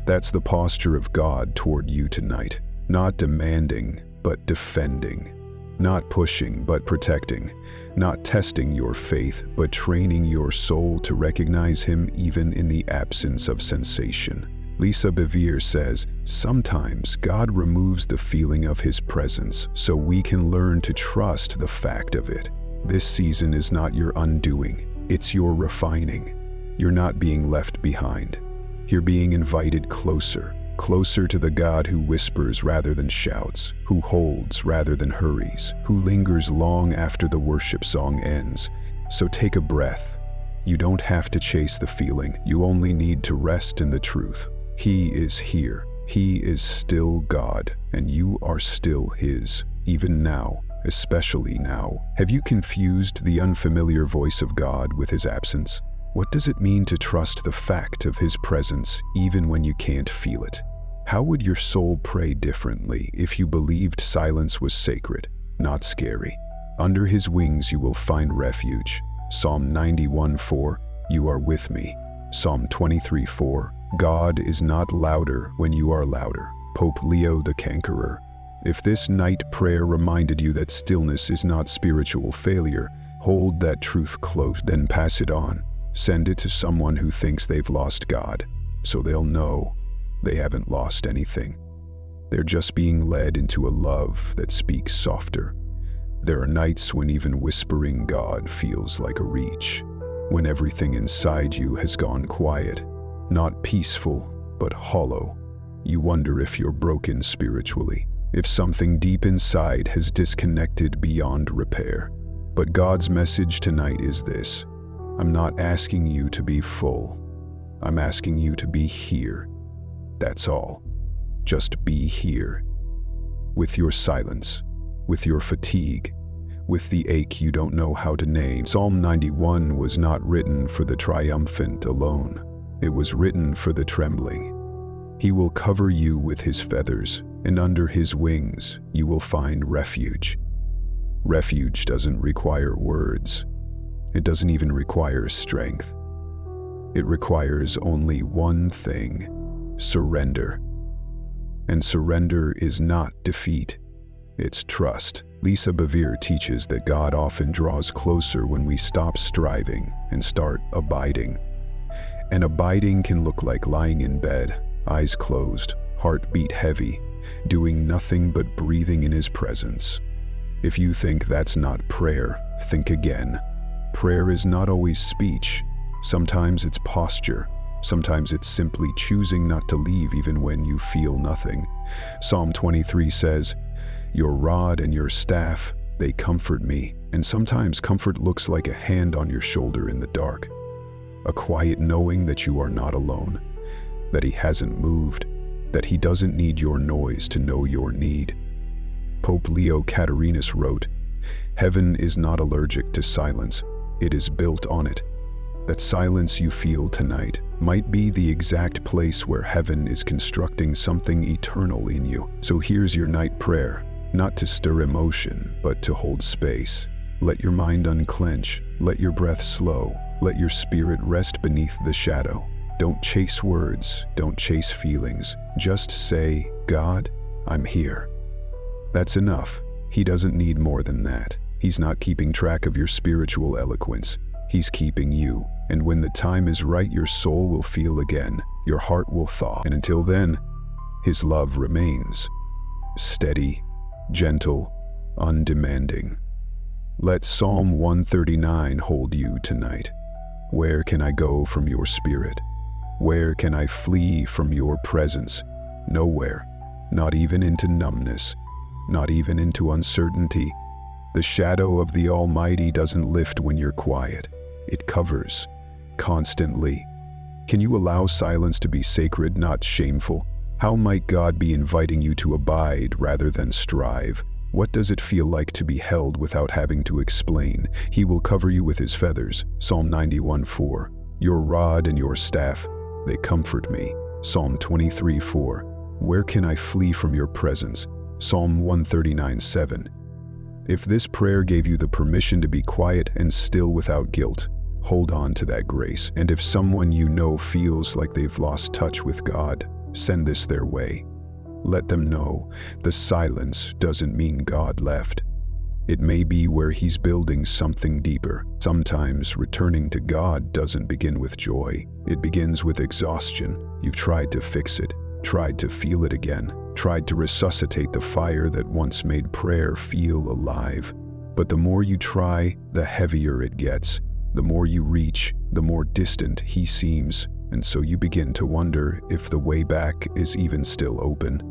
That's the posture of God toward you tonight. Not demanding, but defending. Not pushing, but protecting. Not testing your faith, but training your soul to recognize him even in the absence of sensation. Lisa Bevere says, sometimes God removes the feeling of his presence so we can learn to trust the fact of it. This season is not your undoing, it's your refining. You're not being left behind. You're being invited closer, closer to the God who whispers rather than shouts, who holds rather than hurries, who lingers long after the worship song ends. So take a breath. You don't have to chase the feeling, you only need to rest in the truth. He is here. He is still God, and you are still his, even now, especially now. Have you confused the unfamiliar voice of God with his absence? What does it mean to trust the fact of his presence even when you can't feel it? How would your soul pray differently if you believed silence was sacred, not scary? Under his wings you will find refuge. Psalm 91:4, you are with me. Psalm 23:4, God is not louder when you are louder. Pope Leo the Conqueror. If this night prayer reminded you that stillness is not spiritual failure, hold that truth close, then pass it on. Send it to someone who thinks they've lost God, so they'll know they haven't lost anything. They're just being led into a love that speaks softer. There are nights when even whispering God feels like a reach, when everything inside you has gone quiet. Not peaceful, but hollow. You wonder if you're broken spiritually, if something deep inside has disconnected beyond repair. But God's message tonight is this: I'm not asking you to be full. I'm asking you to be here. That's all. Just be here. With your silence, with your fatigue, with the ache you don't know how to name. Psalm 91 was not written for the triumphant alone. It was written for the trembling. He will cover you with his feathers, and under his wings you will find refuge. Refuge doesn't require words. It doesn't even require strength. It requires only one thing: surrender. And surrender is not defeat. It's trust. Lisa Bevere teaches that God often draws closer when we stop striving and start abiding. And abiding can look like lying in bed, eyes closed, heartbeat heavy, doing nothing but breathing in his presence. If you think that's not prayer, think again. Prayer is not always speech. Sometimes it's posture. Sometimes it's simply choosing not to leave even when you feel nothing. Psalm 23 says, your rod and your staff, they comfort me. And sometimes comfort looks like a hand on your shoulder in the dark. A quiet knowing that you are not alone, that he hasn't moved, that he doesn't need your noise to know your need. Pope Leo XIV wrote, heaven is not allergic to silence, it is built on it. That silence you feel tonight might be the exact place where heaven is constructing something eternal in you. So here's your night prayer. not to stir emotion, but to hold space. Let your mind unclench, let your breath slow, let your spirit rest beneath the shadow. Don't chase words, don't chase feelings. Just say, God, I'm here. That's enough. He doesn't need more than that. He's not keeping track of your spiritual eloquence. He's keeping you. And when the time is right, your soul will feel again. Your heart will thaw. And until then, His love remains. Steady, gentle, undemanding. Let Psalm 139 hold you tonight. Where can I go from your spirit? Where can I flee from your presence? Nowhere. Not even into numbness. Not even into uncertainty. The shadow of the Almighty doesn't lift when you're quiet. It covers, constantly. Can you allow silence to be sacred, not shameful? How might God be inviting you to abide rather than strive? What does it feel like to be held without having to explain? He will cover you with His feathers. Psalm 91:4. Your rod and your staff, they comfort me. Psalm 23:4. Where can I flee from your presence? Psalm 139:7. If this prayer gave you the permission to be quiet and still without guilt, hold on to that grace. And if someone you know feels like they've lost touch with God, send this their way. Let them know the silence doesn't mean God left. It may be where He's building something deeper. Sometimes returning to God doesn't begin with joy. It begins with exhaustion. You've tried to fix it, tried to feel it again, tried to resuscitate the fire that once made prayer feel alive. But the more you try, the heavier it gets. The more you reach, the more distant He seems. And so you begin to wonder if the way back is even still open.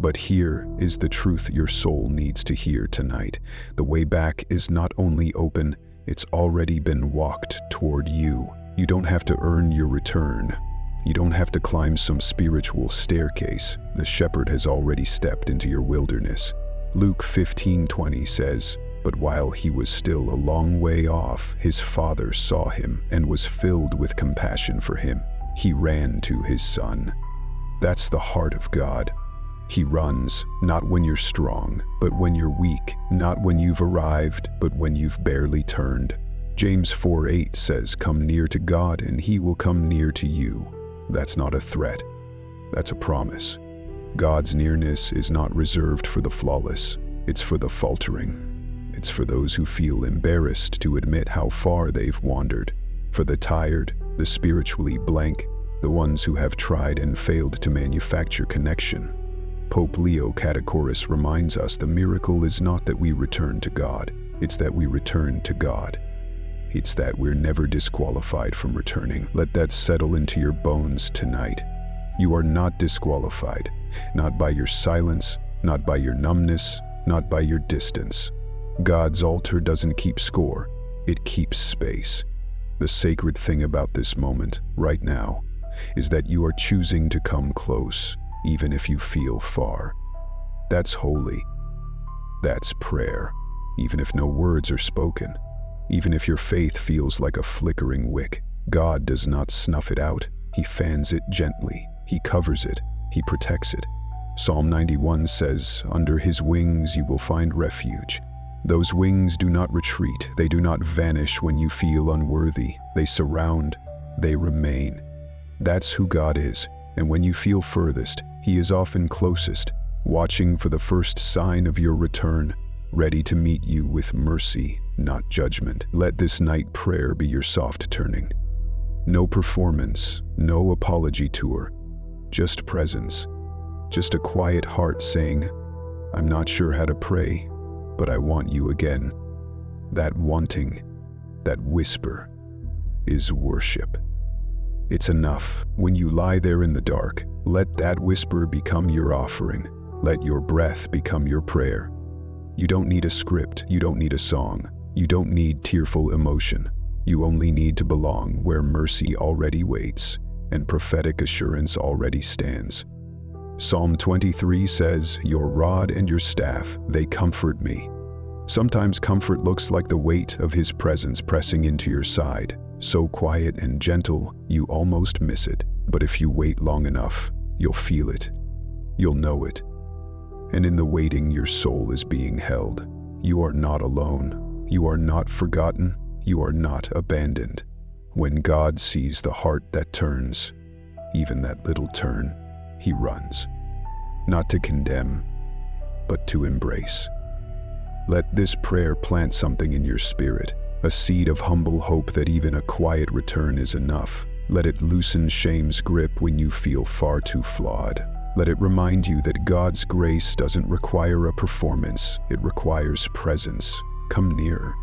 But here is the truth your soul needs to hear tonight. The way back is not only open, it's already been walked toward you. You don't have to earn your return. You don't have to climb some spiritual staircase. The shepherd has already stepped into your wilderness. Luke 15:20 says, "But while he was still a long way off, his father saw him and was filled with compassion for him. He ran to his son." That's the heart of God. He runs, not when you're strong, but when you're weak, not when you've arrived, but when you've barely turned. James 4:8 says, "Come near to God and He will come near to you." That's not a threat. That's a promise. God's nearness is not reserved for the flawless. It's for the faltering. It's for those who feel embarrassed to admit how far they've wandered. For the tired, the spiritually blank, the ones who have tried and failed to manufacture connection. Pope Leo XIV reminds us the miracle is not that we return to God, it's that we return to God. It's that we're never disqualified from returning. Let that settle into your bones tonight. You are not disqualified, not by your silence, not by your numbness, not by your distance. God's altar doesn't keep score, it keeps space. The sacred thing about this moment, right now, is that you are choosing to come close, even if you feel far. That's holy. That's prayer, even if no words are spoken. Even if your faith feels like a flickering wick, God does not snuff it out. He fans it gently. He covers it. He protects it. Psalm 91 says, "Under His wings you will find refuge." Those wings do not retreat. They do not vanish when you feel unworthy. They surround. They remain. That's who God is. And when you feel furthest, He is often closest, watching for the first sign of your return, ready to meet you with mercy, not judgment. Let this night prayer be your soft turning. No performance, no apology tour, just presence. Just a quiet heart saying, "I'm not sure how to pray, but I want you again." That wanting, that whisper, is worship. It's enough. When you lie there in the dark, let that whisper become your offering. Let your breath become your prayer. You don't need a script. You don't need a song. You don't need tearful emotion. You only need to belong where mercy already waits and prophetic assurance already stands. Psalm 23 says, "Your rod and your staff, they comfort me." Sometimes comfort looks like the weight of His presence pressing into your side, so quiet and gentle you almost miss it. But if you wait long enough, you'll feel it. You'll know it. And in the waiting, your soul is being held. You are not alone. You are not forgotten. You are not abandoned. When God sees the heart that turns, even that little turn, He runs. Not to condemn, but to embrace. Let this prayer plant something in your spirit, a seed of humble hope that even a quiet return is enough. Let it loosen shame's grip when you feel far too flawed. Let it remind you that God's grace doesn't require a performance, it requires presence. Come near.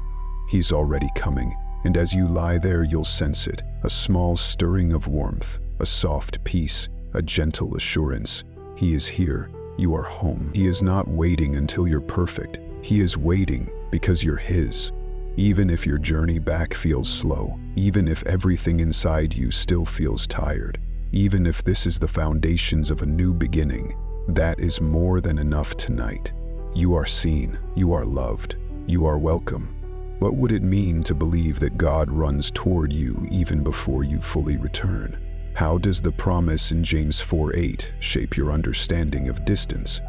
He's already coming, and as you lie there, you'll sense it, a small stirring of warmth, a soft peace, a gentle assurance. He is here. You are home. He is not waiting until you're perfect. He is waiting because you're His. Even if your journey back feels slow, even if everything inside you still feels tired, even if this is the foundations of a new beginning, that is more than enough tonight. You are seen, you are loved, you are welcome. What would it mean to believe that God runs toward you even before you fully return? How does the promise in James 4:8 shape your understanding of distance?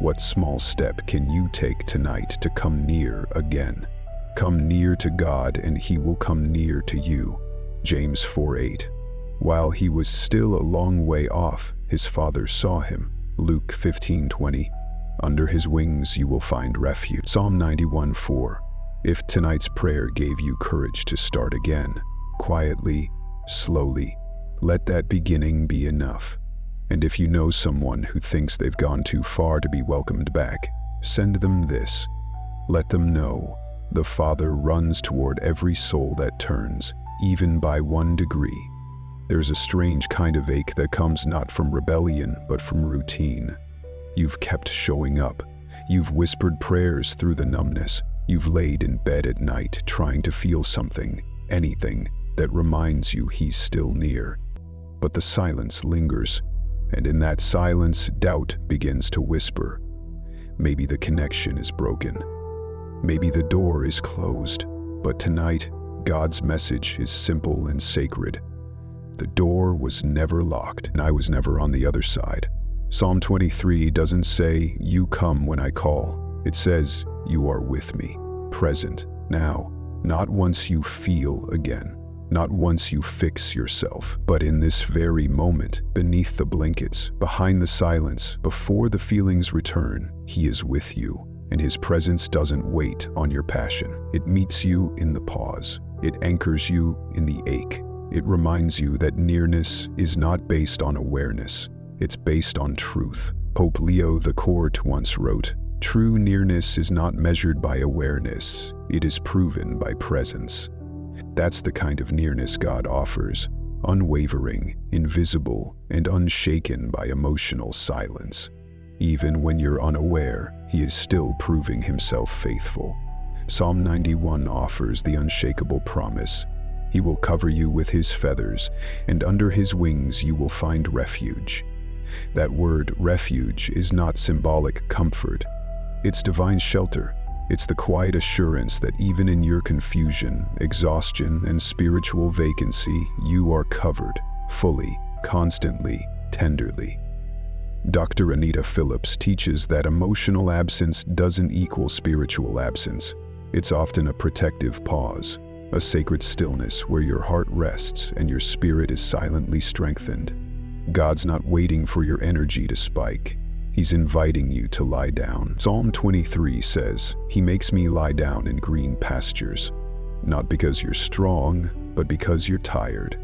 What small step can you take tonight to come near again? Come near to God and He will come near to you. James 4:8. While he was still a long way off, his father saw him. Luke 15:20. Under His wings you will find refuge. Psalm 91:4. If tonight's prayer gave you courage to start again, quietly, slowly, let that beginning be enough. And if you know someone who thinks they've gone too far to be welcomed back, send them this. Let them know the Father runs toward every soul that turns, even by 1 degree. There's a strange kind of ache that comes not from rebellion, but from routine. You've kept showing up. You've whispered prayers through the numbness. You've laid in bed at night trying to feel something, anything, that reminds you He's still near. But the silence lingers, and in that silence, doubt begins to whisper. Maybe the connection is broken. Maybe the door is closed. But tonight, God's message is simple and sacred. The door was never locked, and I was never on the other side. Psalm 23 doesn't say, "You come when I call." It says, "You are with me, present, now." Not once you feel again. Not once you fix yourself, but in this very moment, beneath the blankets, behind the silence, before the feelings return, He is with you, and His presence doesn't wait on your passion. It meets you in the pause. It anchors you in the ache. It reminds you that nearness is not based on awareness. It's based on truth. Pope Leo XIV once wrote, "True nearness is not measured by awareness. It is proven by presence." That's the kind of nearness God offers, unwavering, invisible, and unshaken by emotional silence. Even when you're unaware, He is still proving Himself faithful. Psalm 91 offers the unshakable promise. He will cover you with His feathers, and under His wings you will find refuge. That word, refuge, is not symbolic comfort. It's divine shelter. It's the quiet assurance that even in your confusion, exhaustion, and spiritual vacancy, you are covered, fully, constantly, tenderly. Dr. Anita Phillips teaches that emotional absence doesn't equal spiritual absence. It's often a protective pause, a sacred stillness where your heart rests and your spirit is silently strengthened. God's not waiting for your energy to spike. He's inviting you to lie down. Psalm 23 says, "He makes me lie down in green pastures." Not because you're strong, but because you're tired.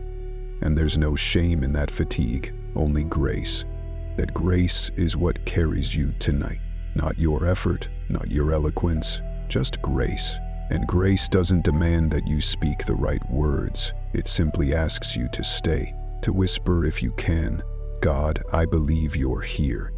And there's no shame in that fatigue, only grace. That grace is what carries you tonight. Not your effort, not your eloquence, just grace. And grace doesn't demand that you speak the right words. It simply asks you to stay, to whisper if you can, "God, I believe you're here."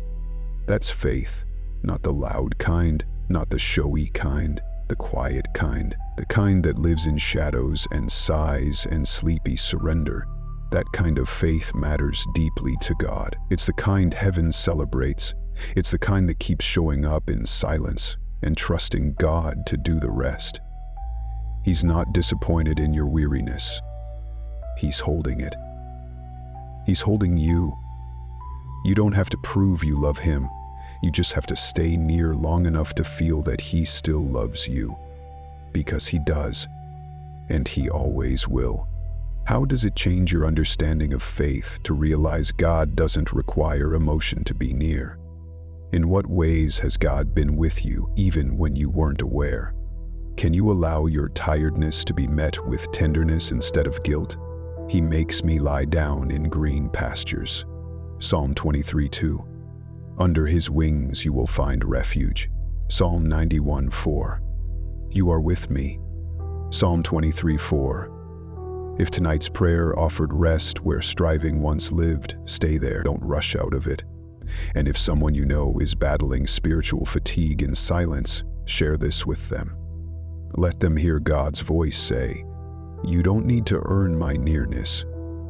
That's faith, not the loud kind, not the showy kind, the quiet kind, the kind that lives in shadows and sighs and sleepy surrender. That kind of faith matters deeply to God. It's the kind heaven celebrates. It's the kind that keeps showing up in silence and trusting God to do the rest. He's not disappointed in your weariness. He's holding it. He's holding you. You don't have to prove you love Him. You just have to stay near long enough to feel that he still loves you. Because he does, and he always will. How does it change your understanding of faith to realize God doesn't require emotion to be near? In what ways has God been with you even when you weren't aware? Can you allow your tiredness to be met with tenderness instead of guilt? He makes me lie down in green pastures. Psalm 23:2. Under his wings you will find refuge. Psalm 91:4. You are with me. Psalm 23:4. If tonight's prayer offered rest where striving once lived, stay there, don't rush out of it. And if someone you know is battling spiritual fatigue in silence, share this with them. Let them hear God's voice say, "You don't need to earn my nearness.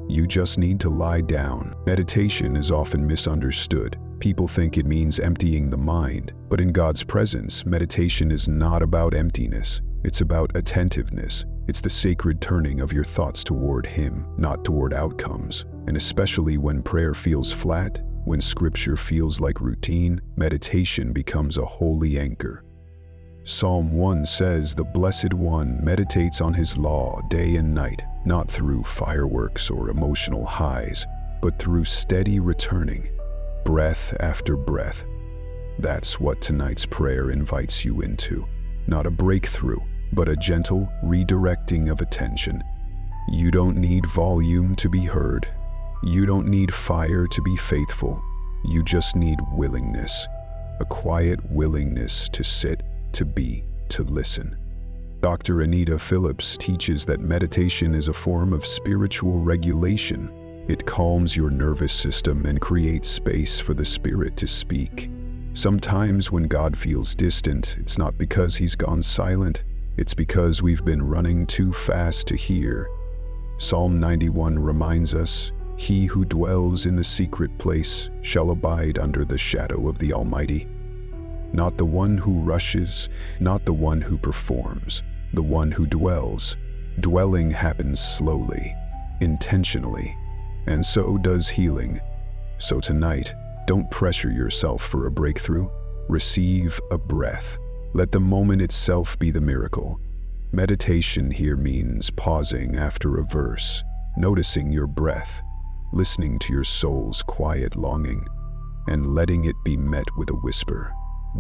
You just need to lie down." Meditation is often misunderstood. People think it means emptying the mind, but in God's presence, meditation is not about emptiness. It's about attentiveness. It's the sacred turning of your thoughts toward Him, not toward outcomes. And especially when prayer feels flat, when scripture feels like routine, meditation becomes a holy anchor. Psalm 1 says, "The Blessed One meditates on His law day and night, not through fireworks or emotional highs, but through steady returning, breath after breath." That's what tonight's prayer invites you into. Not a breakthrough, but a gentle redirecting of attention. You don't need volume to be heard. You don't need fire to be faithful. You just need willingness. A quiet willingness to sit, to be, to listen. Dr. Anita Phillips teaches that meditation is a form of spiritual regulation. It calms your nervous system and creates space for the Spirit to speak. Sometimes when God feels distant, it's not because He's gone silent. It's because we've been running too fast to hear. Psalm 91 reminds us, "He who dwells in the secret place shall abide under the shadow of the Almighty." Not the one who rushes, not the one who performs, the one who dwells. Dwelling happens slowly, intentionally, and so does healing. So tonight, don't pressure yourself for a breakthrough. Receive a breath. Let the moment itself be the miracle. Meditation here means pausing after a verse, noticing your breath, listening to your soul's quiet longing, and letting it be met with a whisper.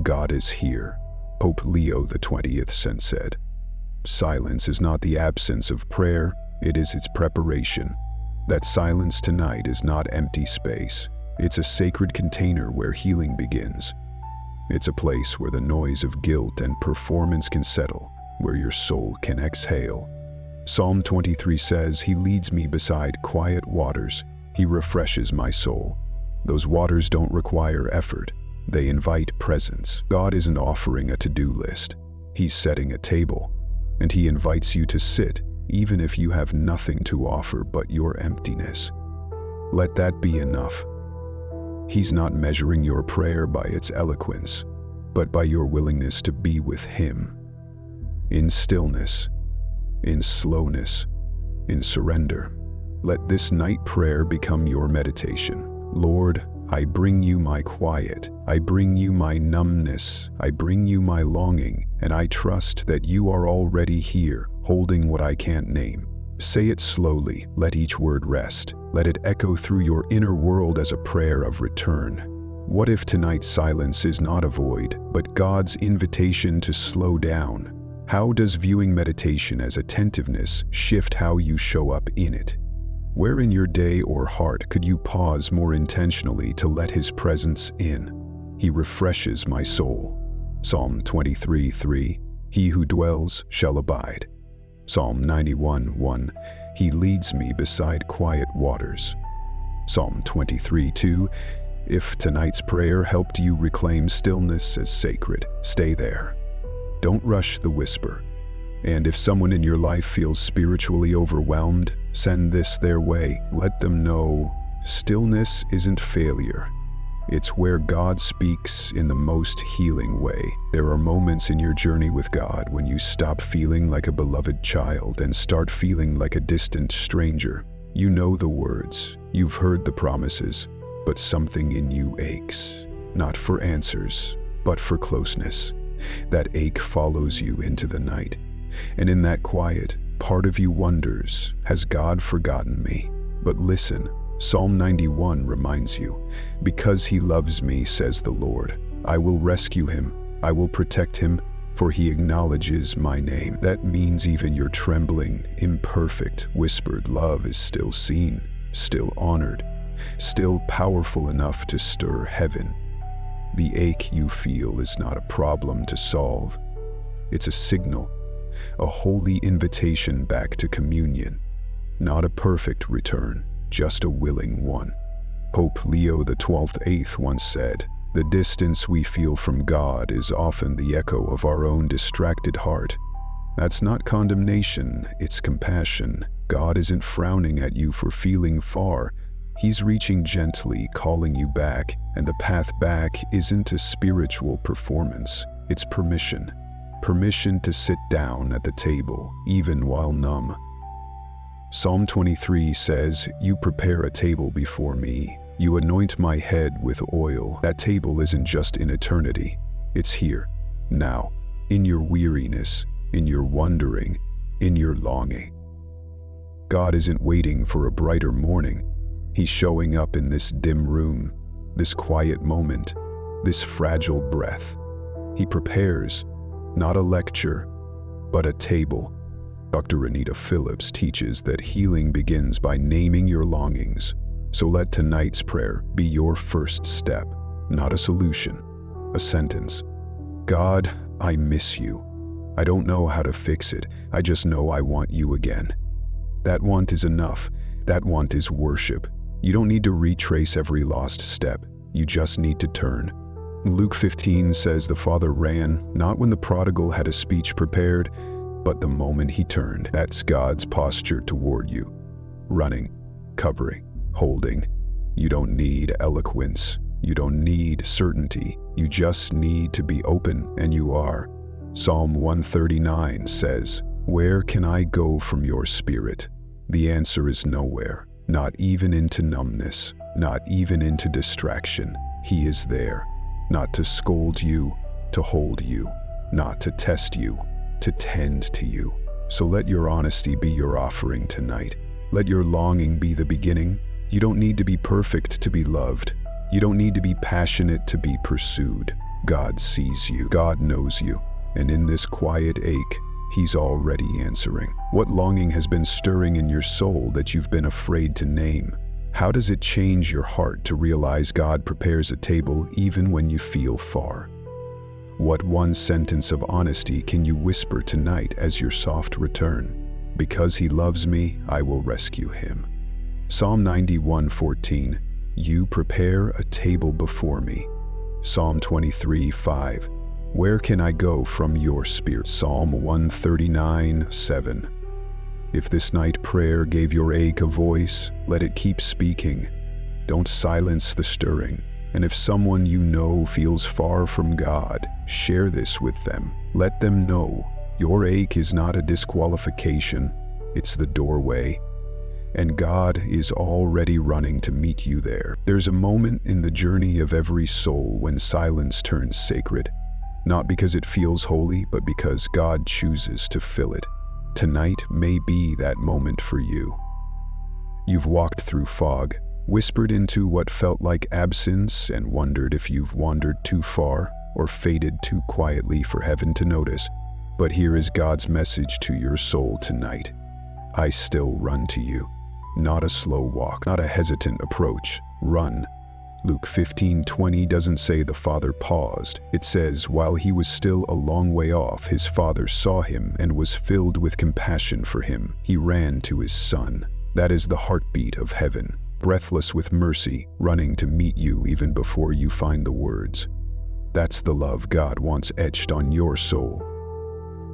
God is here. Pope Leo XIV said, "Silence is not the absence of prayer, it is its preparation." That silence tonight is not empty space. It's a sacred container where healing begins. It's a place where the noise of guilt and performance can settle, where your soul can exhale. Psalm 23 says, "He leads me beside quiet waters. He refreshes my soul." Those waters don't require effort. They invite presence. God isn't offering a to-do list. He's setting a table, and He invites you to sit, even if you have nothing to offer but your emptiness. Let that be enough. He's not measuring your prayer by its eloquence, but by your willingness to be with Him. In stillness, in slowness, in surrender. Let this night prayer become your meditation. Lord, I bring you my quiet. I bring you my numbness. I bring you my longing, and I trust that you are already here, holding what I can't name. Say it slowly. Let each word rest. Let it echo through your inner world as a prayer of return. What if tonight's silence is not a void, but God's invitation to slow down? How does viewing meditation as attentiveness shift how you show up in it? Where in your day or heart could you pause more intentionally to let His presence in? He refreshes my soul. Psalm 23:3, "He who dwells shall abide." Psalm 91:1, "He leads me beside quiet waters." Psalm 23:2, if tonight's prayer helped you reclaim stillness as sacred, stay there. Don't rush the whisper. And if someone in your life feels spiritually overwhelmed, send this their way. Let them know stillness isn't failure. It's where God speaks in the most healing way. There are moments in your journey with God when you stop feeling like a beloved child and start feeling like a distant stranger. You know the words, you've heard the promises, but something in you aches. not for answers, but for closeness. That ache follows you into the night, and in that quiet, part of you wonders, has God forgotten me? But listen, Psalm 91 reminds you, because he loves me, says the Lord, I will rescue him, I will protect him, for he acknowledges my name. That means even your trembling, imperfect, whispered love is still seen, still honored, still powerful enough to stir heaven. The ache you feel is not a problem to solve. It's a signal, a holy invitation back to communion. Not a perfect return, just a willing one. Pope Leo XII once said, "The distance we feel from God is often the echo of our own distracted heart." That's not condemnation, it's compassion. God isn't frowning at you for feeling far. He's reaching gently, calling you back, and the path back isn't a spiritual performance, it's permission. Permission to sit down at the table, even while numb. Psalm 23 says, "You prepare a table before me. You anoint my head with oil." That table isn't just in eternity. It's here, now, in your weariness, in your wondering, in your longing. God isn't waiting for a brighter morning. He's showing up in this dim room, this quiet moment, this fragile breath. He prepares, not a lecture, but a table. Dr. Renita Phillips teaches that healing begins by naming your longings. So let tonight's prayer be your first step, not a solution, a sentence. God, I miss you. I don't know how to fix it. I just know I want you again. That want is enough. That want is worship. You don't need to retrace every lost step. You just need to turn. Luke 15 says the father ran, not when the prodigal had a speech prepared, but the moment he turned. That's God's posture toward you. Running, covering, holding. You don't need eloquence. You don't need certainty. You just need to be open, and you are. Psalm 139 says, "Where can I go from your spirit?" The answer is nowhere, not even into numbness, not even into distraction. He is there, not to scold you, to hold you, not to test you, to tend to you. So let your honesty be your offering tonight. Let your longing be the beginning. You don't need to be perfect to be loved. You don't need to be passionate to be pursued. God sees you. God knows you. And in this quiet ache, He's already answering. What longing has been stirring in your soul that you've been afraid to name? How does it change your heart to realize God prepares a table even when you feel far? What one sentence of honesty can you whisper tonight as your soft return? Because he loves me, I will rescue him. Psalm 91:14, you prepare a table before me. Psalm 23:5, where can I go from your spirit? Psalm 139:7, if this night prayer gave your ache a voice, let it keep speaking. Don't silence the stirring. And if someone you know feels far from God, share this with them. Let them know your ache is not a disqualification, it's the doorway. And God is already running to meet you there. There's a moment in the journey of every soul when silence turns sacred, not because it feels holy, but because God chooses to fill it. Tonight may be that moment for you. You've walked through fog, whispered into what felt like absence, and wondered if you've wandered too far or faded too quietly for heaven to notice. But here is God's message to your soul tonight. I still run to you. Not a slow walk, not a hesitant approach. Run. Luke 15:20 doesn't say the Father paused. It says, while he was still a long way off, his Father saw him and was filled with compassion for him. He ran to his Son. That is the heartbeat of heaven, breathless with mercy, running to meet you even before you find the words. That's the love God wants etched on your soul.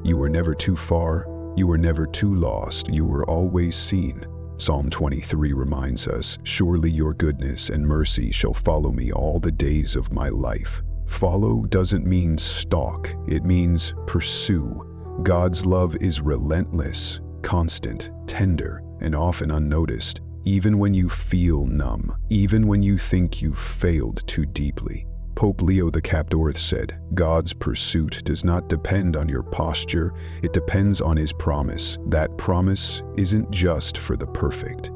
You were never too far. You were never too lost. You were always seen. Psalm 23 reminds us, surely your goodness and mercy shall follow me all the days of my life. Follow doesn't mean stalk, it means pursue. God's love is relentless, constant, tender, and often unnoticed, even when you feel numb, even when you think you've failed too deeply. Pope Leo XIV said, "God's pursuit does not depend on your posture, it depends on his promise. That promise isn't just for the perfect,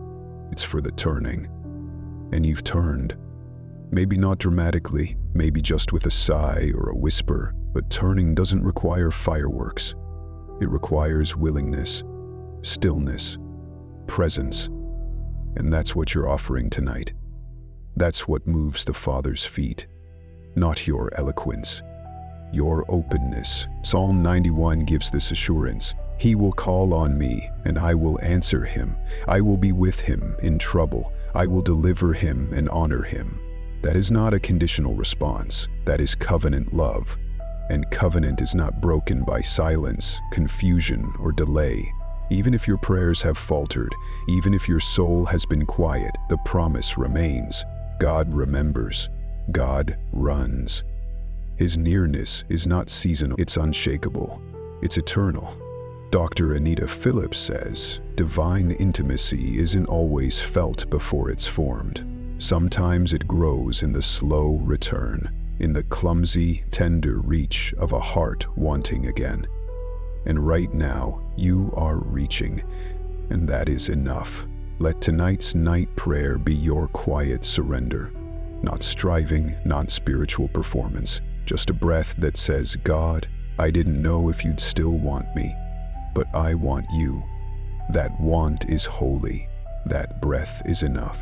it's for the turning." And you've turned. Maybe not dramatically, maybe just with a sigh or a whisper, but turning doesn't require fireworks. It requires willingness, stillness, presence. And that's what you're offering tonight. That's what moves the Father's feet. Not your eloquence, your openness. Psalm 91 gives this assurance. He will call on me, and I will answer him. I will be with him in trouble. I will deliver him and honor him. That is not a conditional response. That is covenant love. And covenant is not broken by silence, confusion, or delay. Even if your prayers have faltered, even if your soul has been quiet, the promise remains. God remembers. God runs. His nearness is not seasonal, it's unshakable, it's eternal. Dr. Anita Phillips says, divine intimacy isn't always felt before it's formed. Sometimes it grows in the slow return, in the clumsy, tender reach of a heart wanting again. And right now, you are reaching, and that is enough. Let tonight's night prayer be your quiet surrender. Not striving, not spiritual performance, just a breath that says, God, I didn't know if you'd still want me, but I want you. That want is holy. That breath is enough.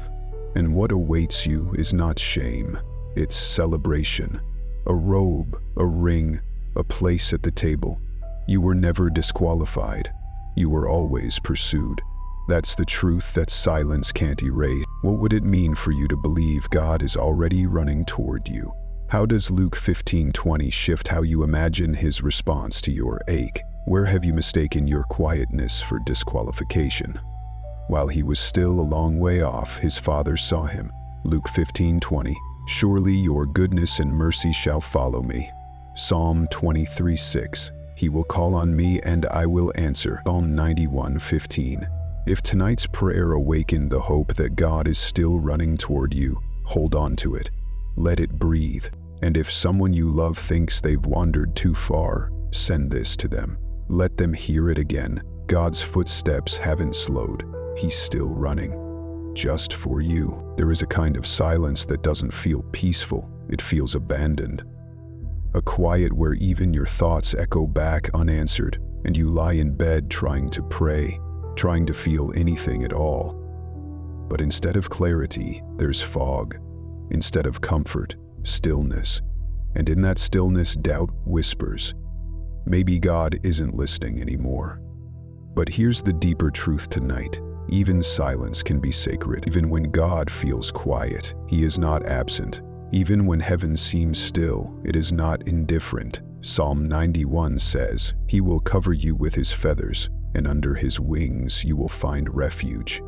And what awaits you is not shame, it's celebration. A robe, a ring, a place at the table. You were never disqualified. You were always pursued. That's the truth that silence can't erase. What would it mean for you to believe God is already running toward you? How does Luke 15:20 shift how you imagine his response to your ache? Where have you mistaken your quietness for disqualification? While he was still a long way off, his father saw him. Luke 15:20, surely your goodness and mercy shall follow me. Psalm 23:6, he will call on me and I will answer. Psalm 91:15. If tonight's prayer awakened the hope that God is still running toward you, hold on to it. Let it breathe. And if someone you love thinks they've wandered too far, send this to them. Let them hear it again. God's footsteps haven't slowed. He's still running. Just for you. There is a kind of silence that doesn't feel peaceful. It feels abandoned. A quiet where even your thoughts echo back unanswered, and you lie in bed trying to pray, trying to feel anything at all. But instead of clarity, there's fog. Instead of comfort, stillness. And in that stillness, doubt whispers. Maybe God isn't listening anymore. But here's the deeper truth tonight. Even silence can be sacred. Even when God feels quiet, he is not absent. Even when heaven seems still, it is not indifferent. Psalm 91 says, he will cover you with his feathers, and under his wings you will find refuge.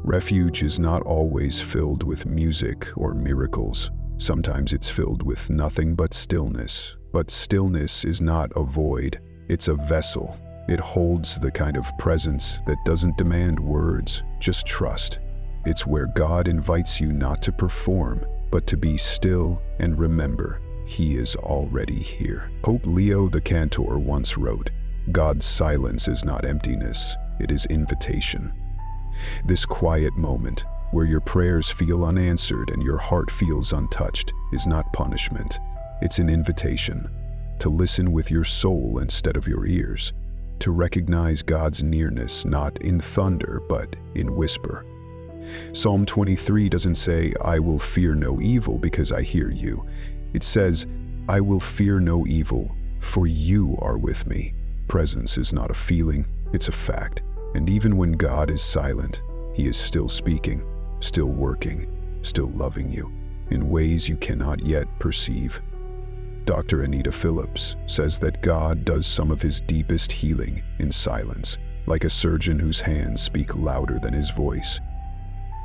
Refuge is not always filled with music or miracles. Sometimes it's filled with nothing but stillness. But stillness is not a void, it's a vessel. It holds the kind of presence that doesn't demand words, just trust. It's where God invites you not to perform, but to be still and remember, he is already here. Pope Leo the Cantor once wrote, God's silence is not emptiness, it is invitation. This quiet moment, where your prayers feel unanswered and your heart feels untouched, is not punishment. It's an invitation to listen with your soul instead of your ears, to recognize God's nearness not in thunder but in whisper. Psalm 23 doesn't say, I will fear no evil because I hear you. It says, I will fear no evil, for you are with me. Presence is not a feeling, it's a fact. And even when God is silent, he is still speaking, still working, still loving you in ways you cannot yet perceive. Dr. Anita Phillips says that God does some of his deepest healing in silence, like a surgeon whose hands speak louder than his voice.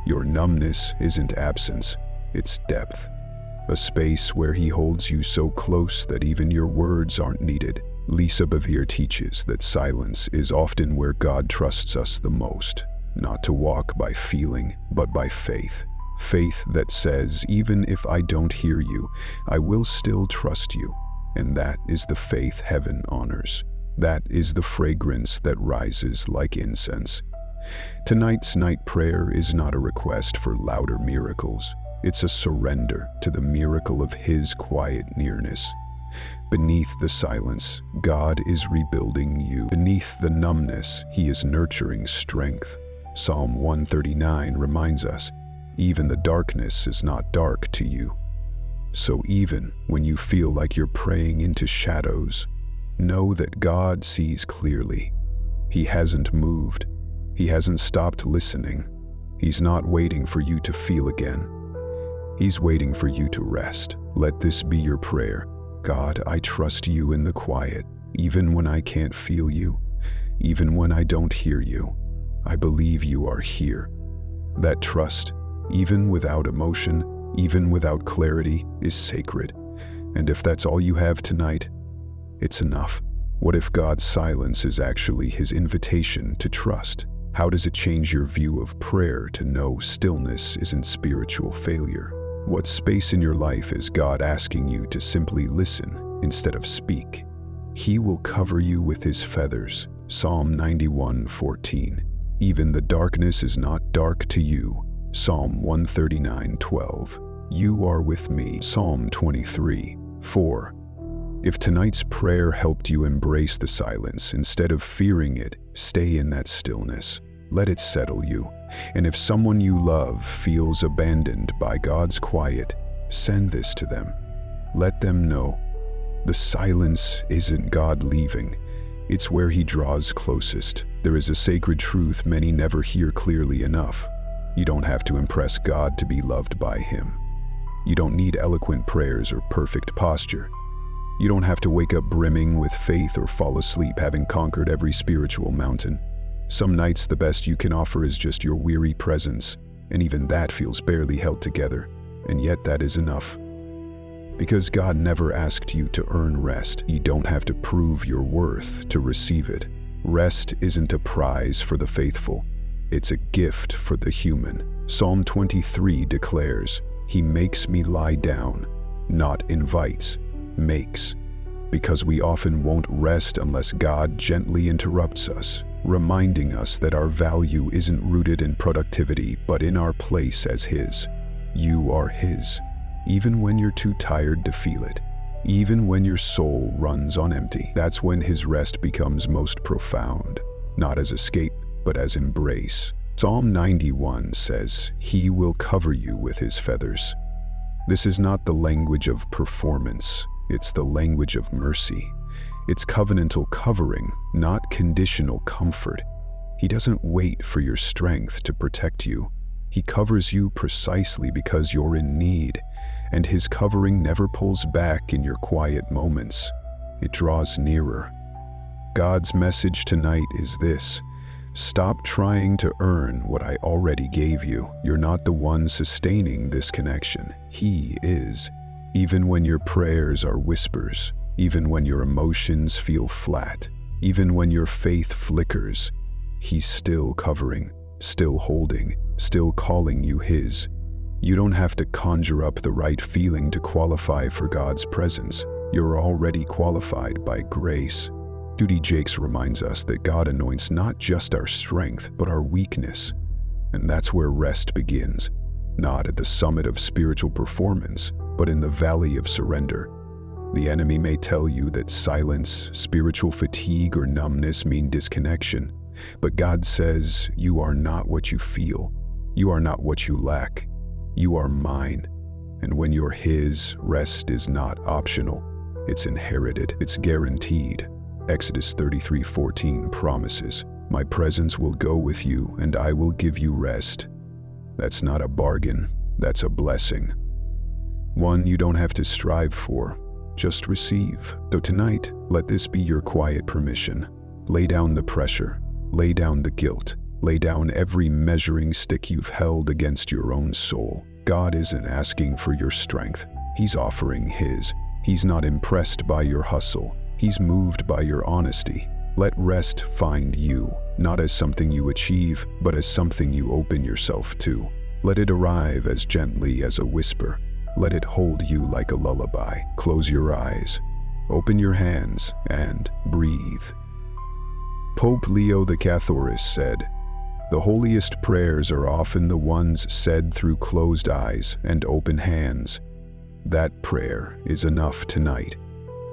Your numbness isn't absence, it's depth. A space where he holds you so close that even your words aren't needed. Lisa Bevere teaches that silence is often where God trusts us the most, not to walk by feeling, but by faith. Faith that says, even if I don't hear you, I will still trust you. And that is the faith heaven honors. That is the fragrance that rises like incense. Tonight's night prayer is not a request for louder miracles. It's a surrender to the miracle of His quiet nearness. Beneath the silence, God is rebuilding you. Beneath the numbness, He is nurturing strength. Psalm 139 reminds us, even the darkness is not dark to you. So even when you feel like you're praying into shadows, know that God sees clearly. He hasn't moved. He hasn't stopped listening. He's not waiting for you to feel again. He's waiting for you to rest. Let this be your prayer. God, I trust you in the quiet, even when I can't feel you, even when I don't hear you. I believe you are here. That trust, even without emotion, even without clarity, is sacred. And if that's all you have tonight, it's enough. What if God's silence is actually His invitation to trust? How does it change your view of prayer to know stillness isn't spiritual failure? What space in your life is God asking you to simply listen instead of speak? He will cover you with His feathers. Psalm 91:14. Even the darkness is not dark to you. Psalm 139:12. You are with me. Psalm 23:4. If tonight's prayer helped you embrace the silence instead of fearing it, stay in that stillness. Let it settle you. And if someone you love feels abandoned by God's quiet, send this to them. Let them know the silence isn't God leaving. It's where He draws closest. There is a sacred truth many never hear clearly enough. You don't have to impress God to be loved by Him. You don't need eloquent prayers or perfect posture. You don't have to wake up brimming with faith or fall asleep having conquered every spiritual mountain. Some nights the best you can offer is just your weary presence, and even that feels barely held together, and yet that is enough. Because God never asked you to earn rest, you don't have to prove your worth to receive it. Rest isn't a prize for the faithful, it's a gift for the human. Psalm 23 declares, He makes me lie down, not invites, makes. Because we often won't rest unless God gently interrupts us, reminding us that our value isn't rooted in productivity but in our place as His. You are His, even when you're too tired to feel it, even when your soul runs on empty. That's when His rest becomes most profound, not as escape, but as embrace. Psalm 91 says, He will cover you with His feathers. This is not the language of performance, it's the language of mercy. It's covenantal covering, not conditional comfort. He doesn't wait for your strength to protect you. He covers you precisely because you're in need, and His covering never pulls back in your quiet moments. It draws nearer. God's message tonight is this: stop trying to earn what I already gave you. You're not the one sustaining this connection. He is. Even when your prayers are whispers, even when your emotions feel flat, even when your faith flickers, He's still covering, still holding, still calling you His. You don't have to conjure up the right feeling to qualify for God's presence. You're already qualified by grace. Duty Jakes reminds us that God anoints not just our strength, but our weakness. And that's where rest begins, not at the summit of spiritual performance, but in the valley of surrender. The enemy may tell you that silence, spiritual fatigue, or numbness mean disconnection, but God says you are not what you feel. You are not what you lack. You are mine. And when you're His, rest is not optional. It's inherited. It's guaranteed. Exodus 33:14 promises, My presence will go with you, and I will give you rest. That's not a bargain. That's a blessing. One you don't have to strive for, just receive. So tonight, let this be your quiet permission. Lay down the pressure, lay down the guilt, lay down every measuring stick you've held against your own soul. God isn't asking for your strength. He's offering His. He's not impressed by your hustle. He's moved by your honesty. Let rest find you, not as something you achieve, but as something you open yourself to. Let it arrive as gently as a whisper. Let it hold you like a lullaby. Close your eyes, open your hands, and breathe. Pope Leo XIV said, "The holiest prayers are often the ones said through closed eyes and open hands." That prayer is enough tonight,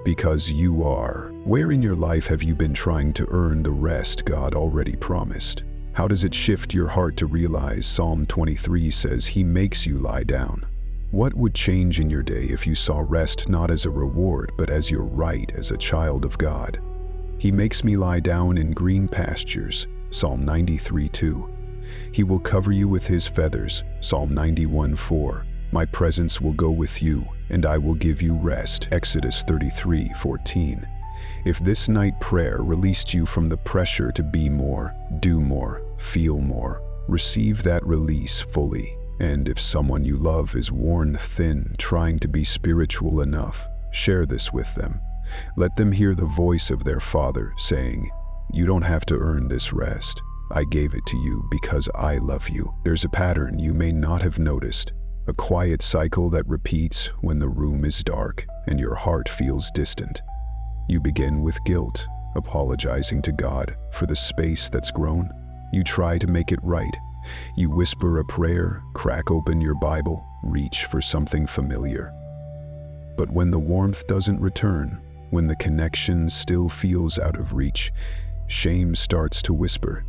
because you are. Where in your life have you been trying to earn the rest God already promised? How does it shift your heart to realize Psalm 23 says He makes you lie down? What would change in your day if you saw rest not as a reward but as your right as a child of God? He makes me lie down in green pastures, Psalm 93:2. He will cover you with His feathers, Psalm 91:4. My presence will go with you, and I will give you rest, Exodus 33:14. If this night prayer released you from the pressure to be more, do more, feel more, receive that release fully. And if someone you love is worn thin, trying to be spiritual enough, share this with them. Let them hear the voice of their Father saying, "You don't have to earn this rest. I gave it to you because I love you." There's a pattern you may not have noticed, a quiet cycle that repeats when the room is dark and your heart feels distant. You begin with guilt, apologizing to God for the space that's grown. You try to make it right. You whisper a prayer, crack open your Bible, reach for something familiar. But when the warmth doesn't return, when the connection still feels out of reach, shame starts to whisper.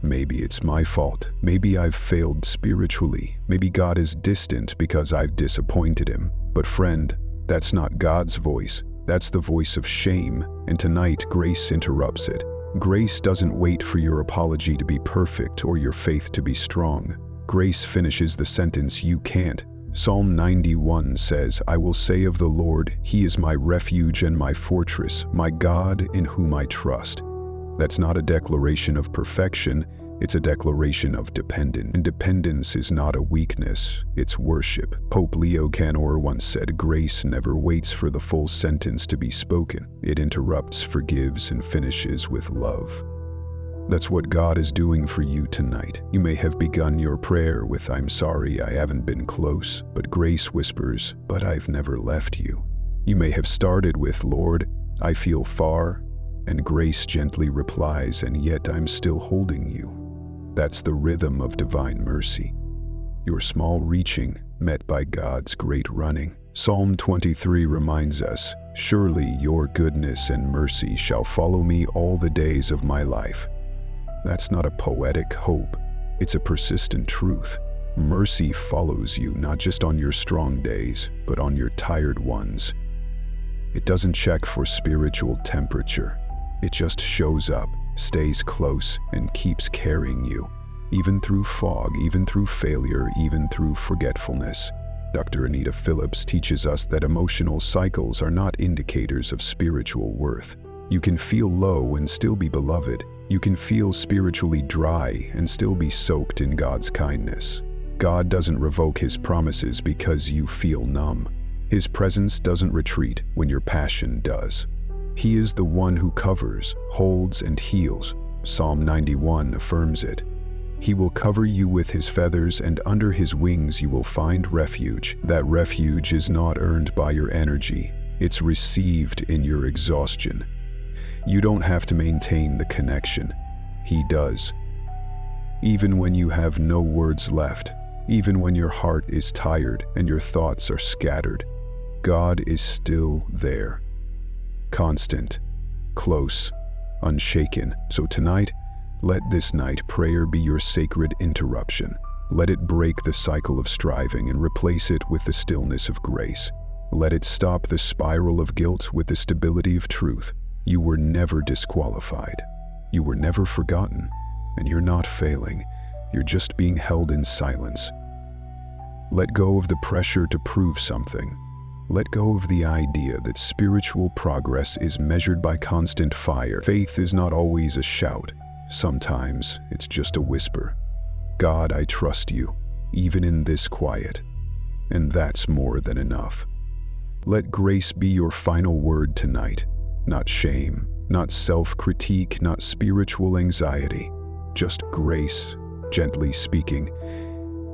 Maybe it's my fault. Maybe I've failed spiritually. Maybe God is distant because I've disappointed Him. But friend, that's not God's voice. That's the voice of shame, and tonight grace interrupts it. Grace doesn't wait for your apology to be perfect or your faith to be strong. Grace finishes the sentence you can't. Psalm 91 says, "I will say of the Lord, He is my refuge and my fortress, my God in whom I trust." That's not a declaration of perfection, it's a declaration of dependence. And dependence is not a weakness, it's worship. Pope Leo XIV once said, "Grace never waits for the full sentence to be spoken. It interrupts, forgives, and finishes with love." That's what God is doing for you tonight. You may have begun your prayer with, "I'm sorry, I haven't been close," but grace whispers, "But I've never left you." You may have started with, "Lord, I feel far," and grace gently replies, "And yet I'm still holding you." That's the rhythm of divine mercy. Your small reaching met by God's great running. Psalm 23 reminds us, "Surely your goodness and mercy shall follow me all the days of my life." That's not a poetic hope, it's a persistent truth. Mercy follows you not just on your strong days, but on your tired ones. It doesn't check for spiritual temperature. It just shows up, stays close, and keeps carrying you, even through fog, even through failure, even through forgetfulness. Dr. Anita Phillips teaches us that emotional cycles are not indicators of spiritual worth. You can feel low and still be beloved. You can feel spiritually dry and still be soaked in God's kindness. God doesn't revoke His promises because you feel numb. His presence doesn't retreat when your passion does. He is the one who covers, holds, and heals. Psalm 91 affirms it. He will cover you with His feathers, and under His wings you will find refuge. That refuge is not earned by your energy. It's received in your exhaustion. You don't have to maintain the connection. He does. Even when you have no words left, even when your heart is tired and your thoughts are scattered, God is still there. Constant, close, unshaken. So tonight, let this night prayer be your sacred interruption. Let it break the cycle of striving and replace it with the stillness of grace. Let it stop the spiral of guilt with the stability of truth. You were never disqualified. You were never forgotten. And you're not failing. You're just being held in silence. Let go of the pressure to prove something. Let go of the idea that spiritual progress is measured by constant fire. Faith is not always a shout. Sometimes it's just a whisper. God, I trust you, even in this quiet. And that's more than enough. Let grace be your final word tonight. Not shame, not self-critique, not spiritual anxiety. Just grace, gently speaking,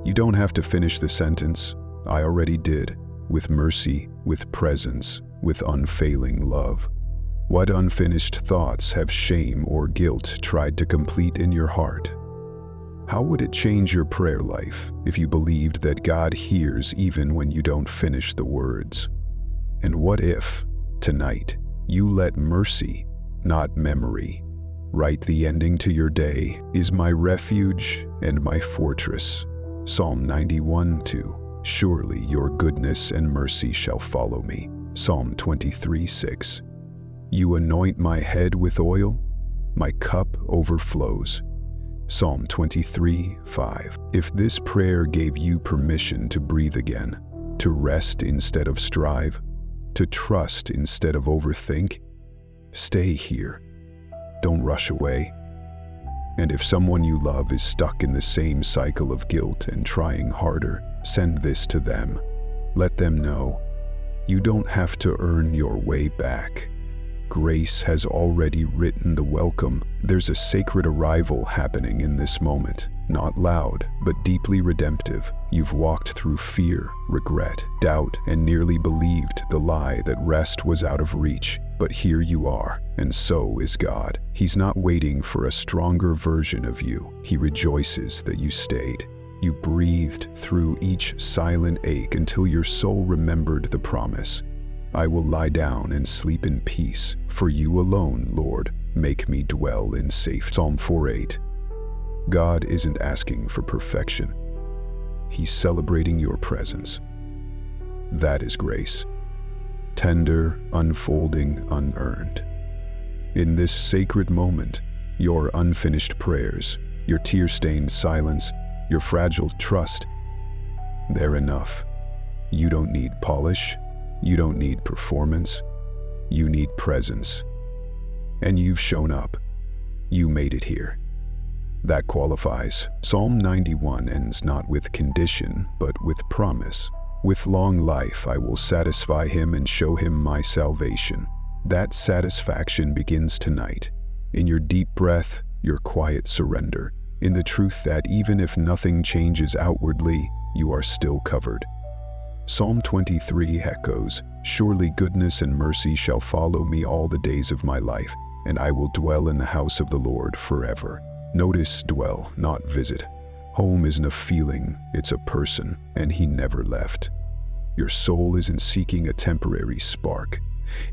You don't have to finish the sentence. I already did, with mercy, with presence, with unfailing love. What unfinished thoughts have shame or guilt tried to complete in your heart? How would it change your prayer life if you believed that God hears even when you don't finish the words? And what if, tonight, you let mercy, not memory, write the ending to your day? Is my refuge and my fortress. Psalm 91:2. Surely your goodness and mercy shall follow me. Psalm 23:6. You anoint my head with oil, my cup overflows. Psalm 23:5. If this prayer gave you permission to breathe again, to rest instead of strive, to trust instead of overthink, stay here. Don't rush away. And if someone you love is stuck in the same cycle of guilt and trying harder, send this to them. Let them know you don't have to earn your way back. Grace has already written the welcome. There's a sacred arrival happening in this moment, not loud, but deeply redemptive. You've walked through fear, regret, doubt, and nearly believed the lie that rest was out of reach. But here you are, and so is God. He's not waiting for a stronger version of you. He rejoices that you stayed. You breathed through each silent ache until your soul remembered the promise. I will lie down and sleep in peace. For you alone, Lord, make me dwell in safety. Psalm 4:8. God isn't asking for perfection. He's celebrating your presence. That is grace. Tender, unfolding, unearned. In this sacred moment, your unfinished prayers, your tear-stained silence, your fragile trust, they're enough. You don't need polish. You don't need performance. You need presence. And you've shown up. You made it here. That qualifies. Psalm 91 ends not with condition, but with promise. With long life I will satisfy him and show him my salvation. That satisfaction begins tonight, in your deep breath, your quiet surrender, in the truth that even if nothing changes outwardly, you are still covered. Psalm 23 echoes, surely goodness and mercy shall follow me all the days of my life, and I will dwell in the house of the Lord forever. Notice dwell, not visit. Home isn't a feeling, it's a person, and he never left. Your soul isn't seeking a temporary spark.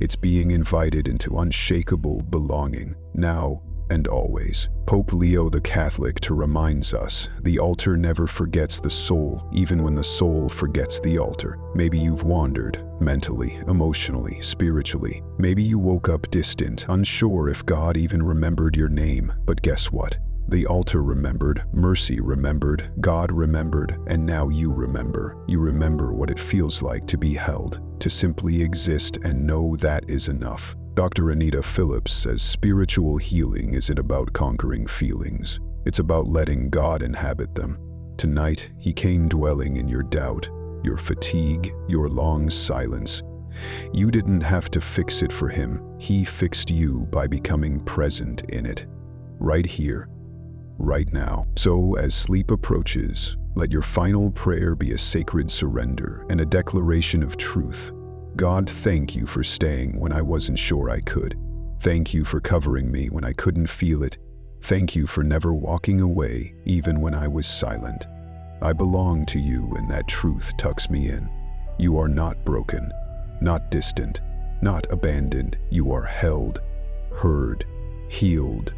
It's being invited into unshakable belonging, now and always. Pope Leo the Catholic reminds us, the altar never forgets the soul, even when the soul forgets the altar. Maybe you've wandered, mentally, emotionally, spiritually. Maybe you woke up distant, unsure if God even remembered your name. But guess what? The altar remembered, mercy remembered, God remembered, and now you remember. You remember what it feels like to be held, to simply exist and know that is enough. Dr. Anita Phillips says spiritual healing isn't about conquering feelings. It's about letting God inhabit them. Tonight, he came dwelling in your doubt, your fatigue, your long silence. You didn't have to fix it for him. He fixed you by becoming present in it. Right here, right now. So as sleep approaches, let your final prayer be a sacred surrender and a declaration of truth. God, thank you for staying when I wasn't sure I could. Thank you for covering me when I couldn't feel it. Thank you for never walking away, even when I was silent. I belong to you, and that truth tucks me in. You are not broken, not distant, not abandoned. You are held, heard, healed.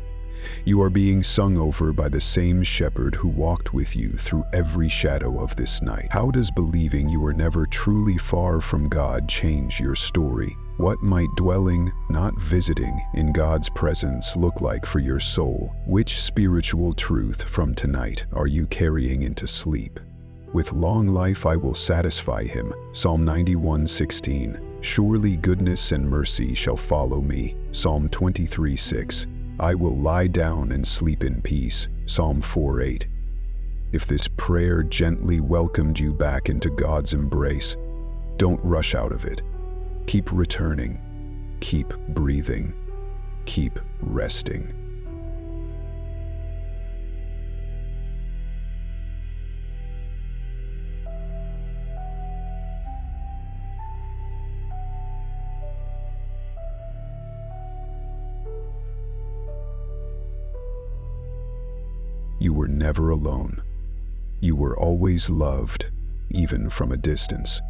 You are being sung over by the same shepherd who walked with you through every shadow of this night. How does believing you were never truly far from God change your story? What might dwelling, not visiting, in God's presence look like for your soul? Which spiritual truth from tonight are you carrying into sleep? With long life I will satisfy him. Psalm 91:16. Surely goodness and mercy shall follow me. Psalm 23:6. I will lie down and sleep in peace. Psalm 4:8. If this prayer gently welcomed you back into God's embrace, don't rush out of it. Keep returning, keep breathing, keep resting. You were never alone. You were always loved, even from a distance.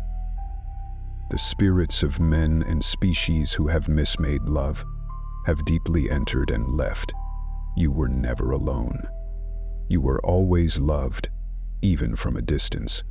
The spirits of men and species who have mismade love have deeply entered and left. You were never alone. You were always loved, even from a distance.